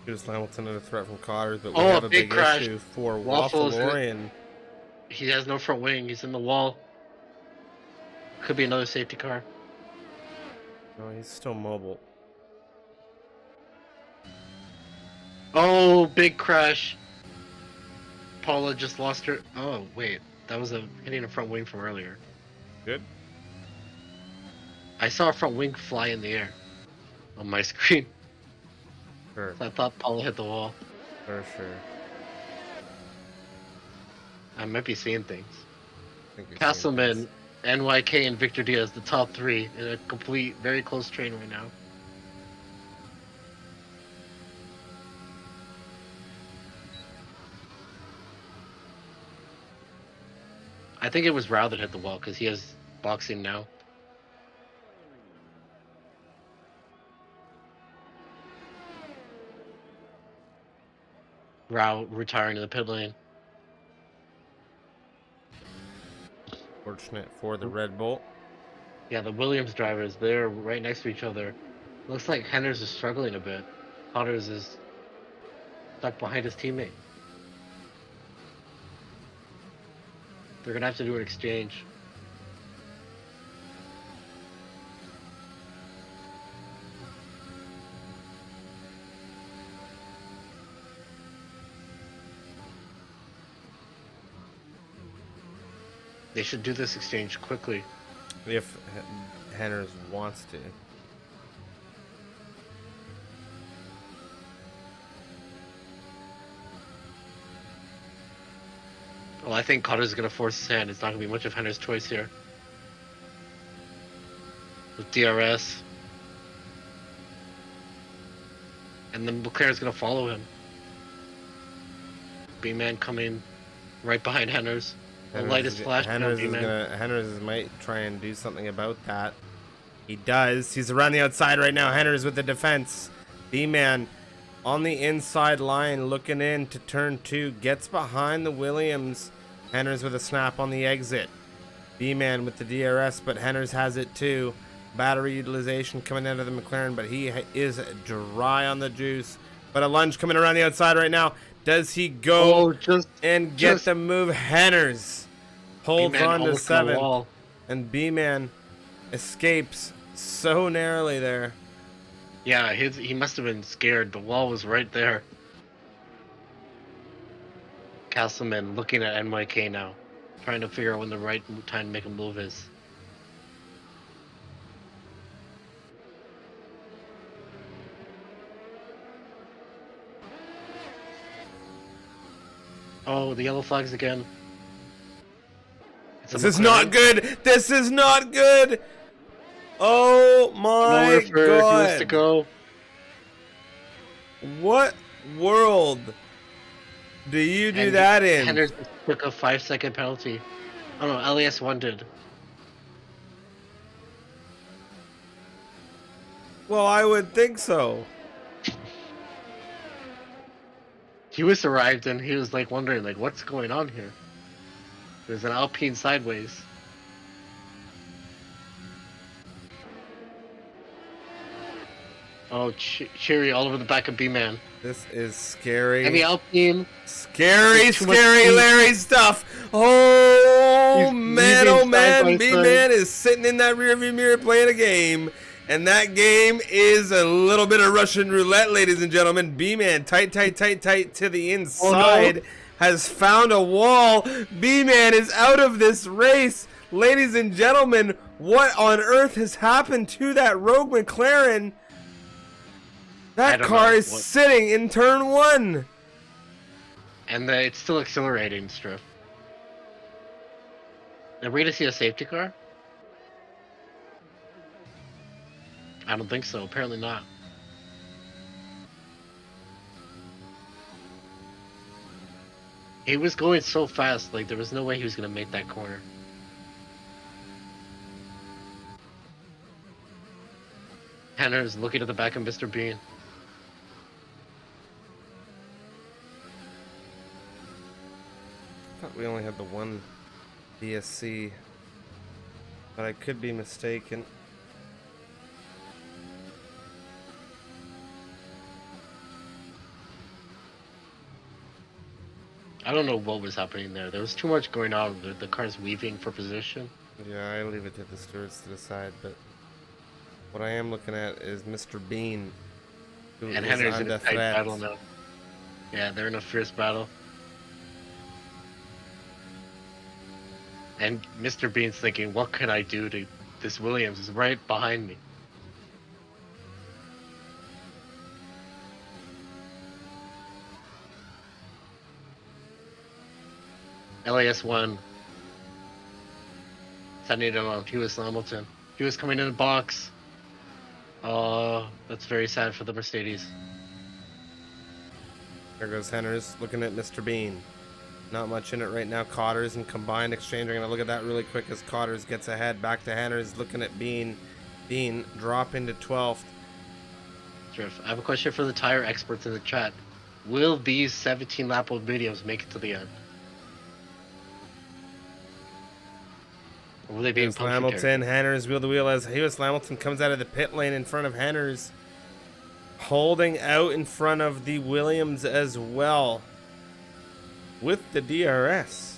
Judas Hamilton and a threat from Cotters, but we Oh, have a a big big crash. issue for Waffles. Waffleorian. He has no front wing. He's in the wall. Could be another safety car. No, he's still mobile. Oh, big crash. Paula just lost her. Oh, wait. That was hitting a front wing from earlier. Good. I saw a front wing fly in the air on my screen. Sure. So I thought Paula hit the wall. For sure. I might be seeing things. I think you're seeing Castleman, things. NYK, and Victor Diaz, the top three, in a complete, very close train right now. I think it was Rao that hit the wall because he has boxing now. Rao retiring to the pit lane. Fortunate for the Red Bull. Yeah, the Williams drivers, they're right next to each other. Looks like Henders is struggling a bit. Cotters is stuck behind his teammate. They're gonna have to do an exchange. They should do this exchange quickly. If Henners wants to. Well, I think Cotter's gonna force his hand. It's not gonna be much of Hender's choice here. With DRS. And then McLaren's gonna follow him. B-Man coming right behind Henders. The light is flashing on B-Man. Henners might try and do something about that. He does. He's around the outside right now. Henners with the defense. B-Man on the inside line looking in to turn 2. Gets behind the Williams. Henners with a snap on the exit. B-Man with the DRS, but Henners has it too. Battery utilization coming out of the McLaren, but he is dry on the juice. But a lunge coming around the outside right now. Does he go and get the move? Henners holds on to 7th. And B-Man escapes so narrowly there. Yeah, he must have been scared. The wall was right there. Castleman looking at NYK now, trying to figure out when the right time to make a move is. Oh, the yellow flags again. This is not good. This is not good. Oh my God. To go. What world do you do that in? Henders took a 5-second penalty. Oh no, LAS1 did. Well, I would think so. He was arrived and he was like wondering like what's going on here. There's an Alpine sideways. Oh, Cheery all over the back of B-Man. This is scary. And the Alpine. Scary Larry stuff. Oh man, B-Man is sitting in that rearview mirror playing a game. And that game is a little bit of Russian roulette, ladies and gentlemen. B-Man tight to the inside. Oh, no. Has found a wall. B-Man is out of this race. Ladies and gentlemen, what on earth has happened to that Rogue McLaren? That car is sitting in turn 1. And it's still accelerating, Striff. Are we going to see a safety car? I don't think so. Apparently not. He was going so fast, like there was no way he was going to make that corner. Henner's looking at the back of Mr. Bean. we only had the one DSC, but I could be mistaken. I don't know what was happening there. There was too much going on. The car's weaving for position. Yeah, I leave it to the stewards to decide, but what I am looking at is Mr. Bean, who And is Henry's in under a tight threat. battle now. Yeah, they're in a fierce battle. And Mr. Bean's thinking, what can I do to this Williams is right behind me. LAS1 sending it on Hughes Hamilton. He was coming in the box. Oh, that's very sad for the Mercedes. There goes Henners looking at Mr. Bean. Not much in it right now. Cotters and combined exchange. We're going to look at that really quick as Cotters gets ahead. Back to Henners looking at Bean. Bean dropping to 12th. I have a question for the tire experts in the chat. Will these 17 lap old mediums make it to the end? Or will they be in puncture Hamilton, Henners wheel to wheel as Hughes Hamilton comes out of the pit lane in front of Henners. Holding out in front of the Williams as well. With the DRS.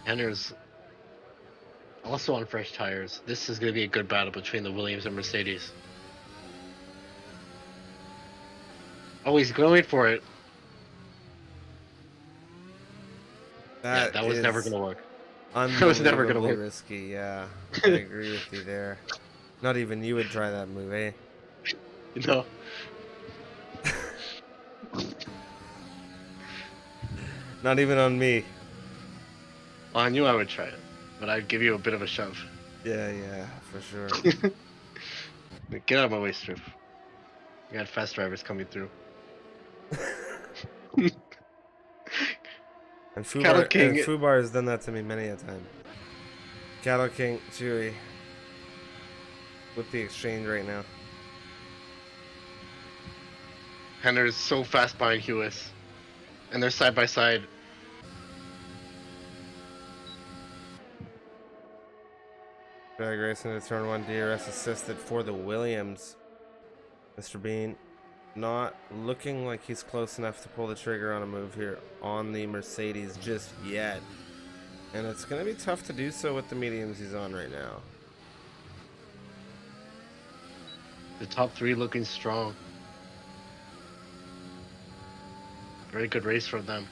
Henners also on fresh tires. This is going to be a good battle between the Williams and Mercedes. Oh, he's going for it. That was never going to work. That was never going to work. Risky, yeah. I agree with you there. Not even you would try that move, eh? No. Not even on me. Well, I knew I would try it, but I'd give you a bit of a shove. Yeah, for sure. Get out of my way, Strip. You got fast drivers coming through. And Fubar has done that to me many a time. Cattle King, Chewy. With the exchange right now. Henner's so fast behind Hewis. And they're side by side. Drag racing to turn 1, DRS assisted for the Williams. Mr. Bean not looking like he's close enough to pull the trigger on a move here on the Mercedes just yet. And it's going to be tough to do so with the mediums he's on right now. The top three looking strong. Very good race from them.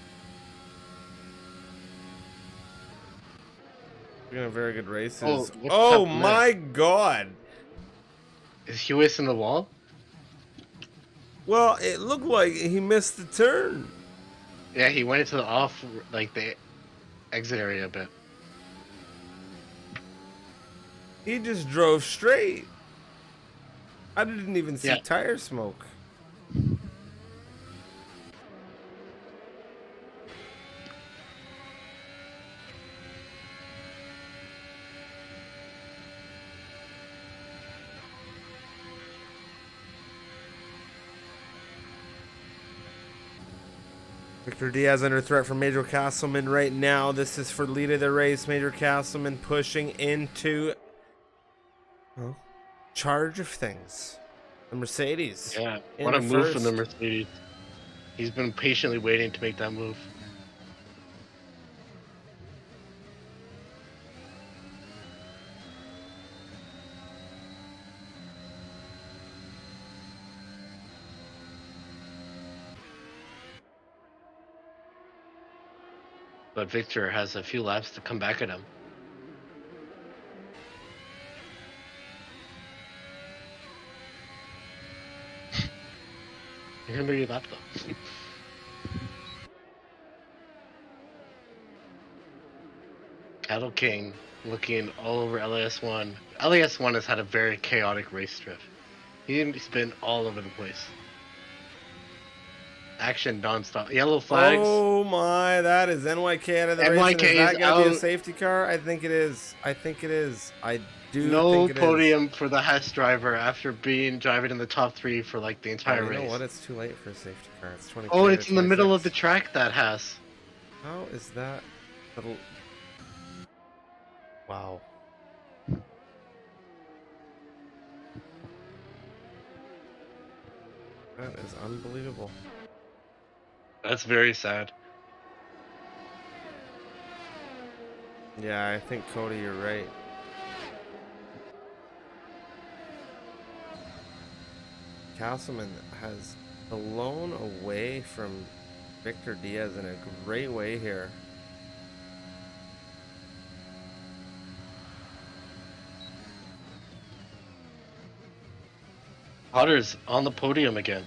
We're gonna have very good races. Oh my god! Is Hewis in the wall? Well, it looked like he missed the turn. Yeah, he went into the exit area a bit. He just drove straight. I didn't even see tire smoke. Victor Diaz under threat from Major Castleman right now. This is for lead of the race. Major Castleman pushing into charge of things. The Mercedes. Yeah, what a move from the Mercedes. He's been patiently waiting to make that move. But Victor has a few laps to come back at him. You're gonna be lap though. Cattle King looking all over LAS1. LAS1 has had a very chaotic race drift. He's been all over the place. action nonstop. Yellow flags. Oh my, that is NYK out of the race. NYK And is that is going to be a out. safety car? I think it is. I think it is. I do No think it is. podium for the Hess driver after driving in the top 3 for like the entire You know race. what? It's too late for a safety car. It's 23 Oh, and to it's in the middle of the 26. track, that Hess. How is that little... Wow. That is unbelievable. That's very sad. Yeah, I think, Cody, you're right. Castleman has blown away from Victor Diaz in a great way here. Potter's on the podium again.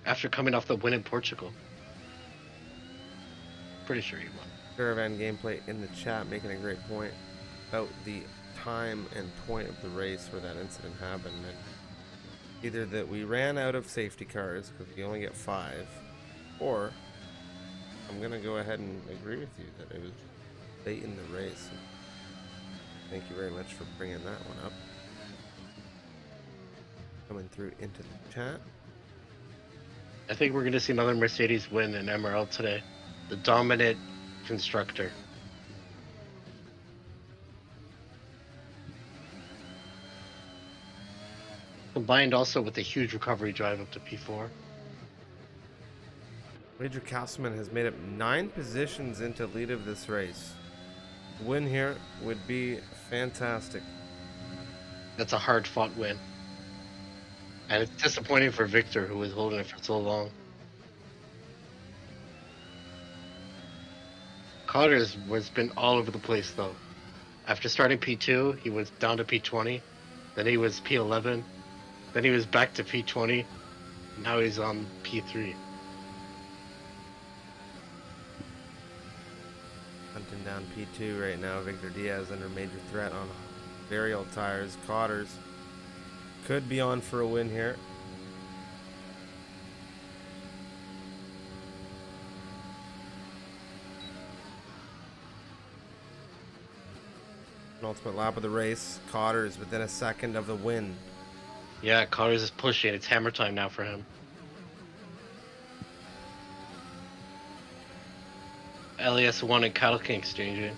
After coming off the win in Portugal. Pretty sure he won. Caravan Gameplay in the chat making a great point about the time and point of the race where that incident happened. And either that we ran out of safety cars because you only get 5, or I'm going to go ahead and agree with you that it was late in the race. Thank you very much for bringing that one up. Coming through into the chat. I think we're going to see another Mercedes win in MRL today. The dominant constructor. Combined also with a huge recovery drive up to P4. Major Castleman has made up 9 positions into lead of this race. Win here would be fantastic. That's a hard-fought win. And it's disappointing for Victor, who was holding it for so long. Carter's was been all over the place, though. After starting P2, he was down to P20. Then he was P11. Then he was back to P20. Now he's on P3. Hunting down P2 right now. Victor Diaz under major threat on very old tires. Cotters could be on for a win here. An ultimate lap of the race. Cotters within a second of the win. Yeah, Carter's is pushing. It's hammer time now for him. LAS1 and Cattle King exchanging.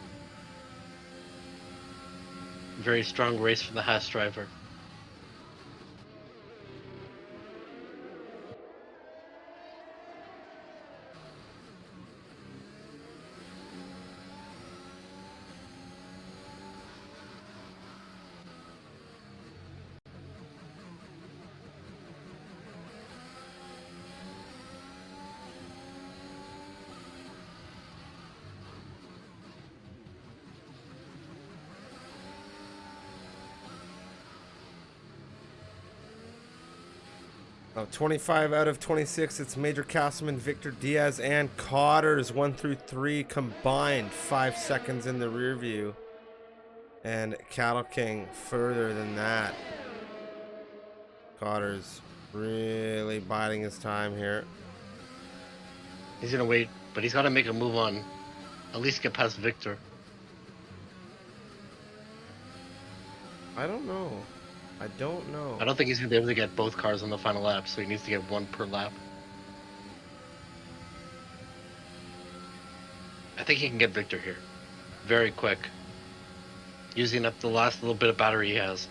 Very strong race for the Haas driver. Oh, 25 out of 26. It's Major Castleman, Victor Diaz, and Cotters 1 through 3 combined. 5 seconds in the rear view. And Cattle King further than that. Cotters really biding his time here. He's gonna wait, but he's gotta make a move on. At least get past Victor. I don't know. I don't know. I don't think he's gonna be able to get both cars on the final lap, so he needs to get 1 per lap. I think he can get Victor here. Very quick. Using up the last little bit of battery he has.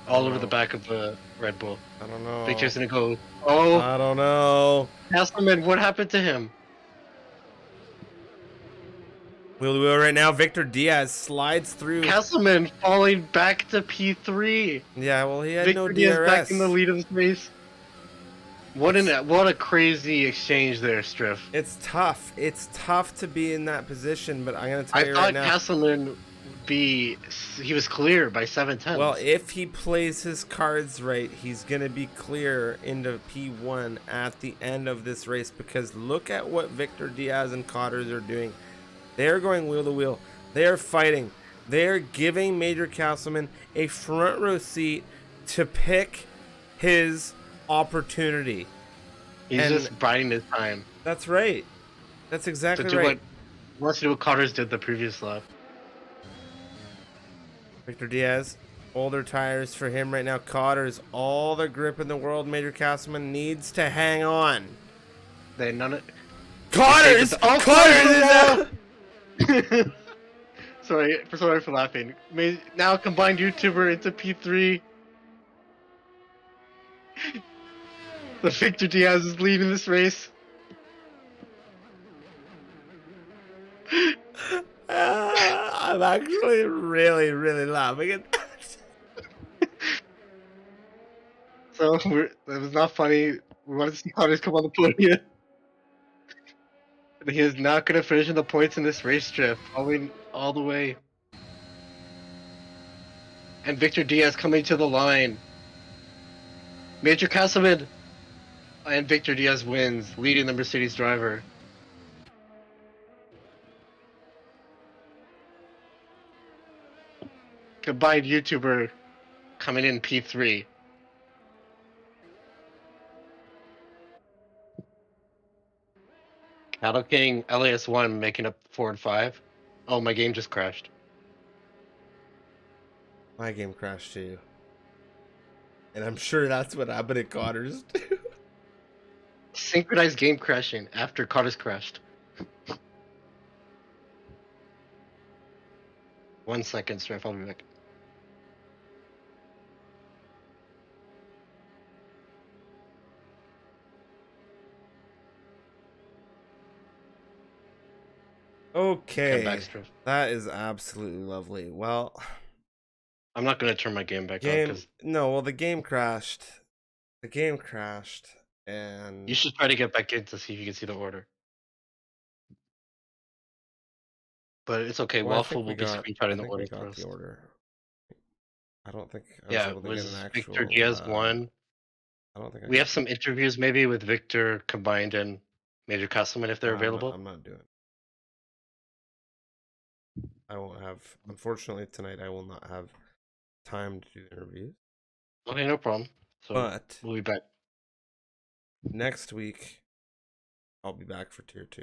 All over the back of the Red Bull. I don't know. Victor's gonna go. Oh! I don't know. Castleman, what happened to him? Wheel to wheel right now. Victor Diaz slides through. Castleman falling back to P3. Yeah, well, he had Victor no Diaz DRS. back in the lead of this race. What a crazy exchange there, Striff. It's tough. It's tough to be in that position, but I'm gonna tell I you thought right now. Castleman he was clear by 7/10. Well, if he plays his cards right, he's gonna be clear into P1 at the end of this race, because look at what Victor Diaz and Cotters are doing. They're going wheel to wheel. They're fighting. They're giving Major Castleman a front row seat to pick his opportunity. He's And just biding his time that's right. That's to exactly do right. what he wants to do what Cotters did the previous lap. Victor Diaz, older tires for him right now. Cotter's all the grip in the world. Major Castleman needs to hang on. They none of Cotters! Cotters is out! Sorry for laughing. Now combined YouTuber into P3. The Victor Diaz is leading this race. I'm actually really, really laughing at that. So it was not funny. We wanted to see Cotters come on the podium. He is not going to finish in the points in this race trip, following all the way. And Victor Diaz coming to the line. Major Castleman and Victor Diaz wins, leading the Mercedes driver. Combined YouTuber coming in P3. Cattle King LAS1 making up 4 and 5. Oh, my game just crashed. My game crashed too. And I'm sure that's what happened at Cotter's too. Synchronized game crashing after Cotters crashed. 1 second, Strife, I'll be back. Okay. Come back, Strife. That is absolutely lovely. Well, I'm not going to turn my game back on because the game crashed. The game crashed, and you should try to get back in to see if you can see the order. But it's okay. Well, I Waffle think will we be got- screenshotting I the think order we got first. the order. I don't think I was Yeah, able it to get was an actual. Victor Diaz won. I don't think We have some interviews maybe with Victor combined and Major Castleman if they're available. I'm not doing it. I won't have. Unfortunately, tonight I will not have time to do interviews. Okay, no problem. So But we'll be back. next week, I'll be back for Tier 2.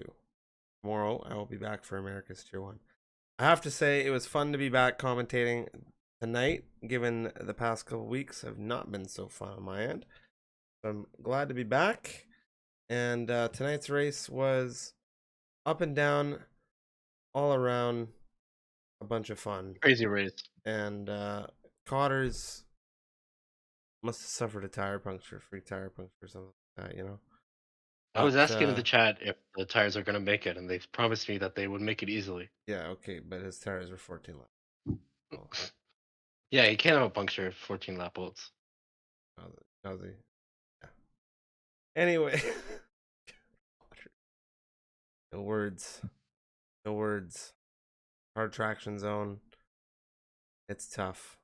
Tomorrow, I will be back for America's Tier 1. I have to say, it was fun to be back commentating tonight, given the past couple weeks have not been so fun on my end. I'm glad to be back. And tonight's race was up and down, all around, a bunch of fun. Crazy race. And Cotters must have suffered a tire puncture, free tire puncture, or something like that, you know? I was But, asking in the chat if the tires are going to make it, and they promised me that they would make it easily. Yeah, okay, but his tires were 14 laps. Oh, Yeah, he can't have a puncture at 14 lap bolts. how's he? Yeah. Anyway. No words. No words. Hard traction zone. It's tough.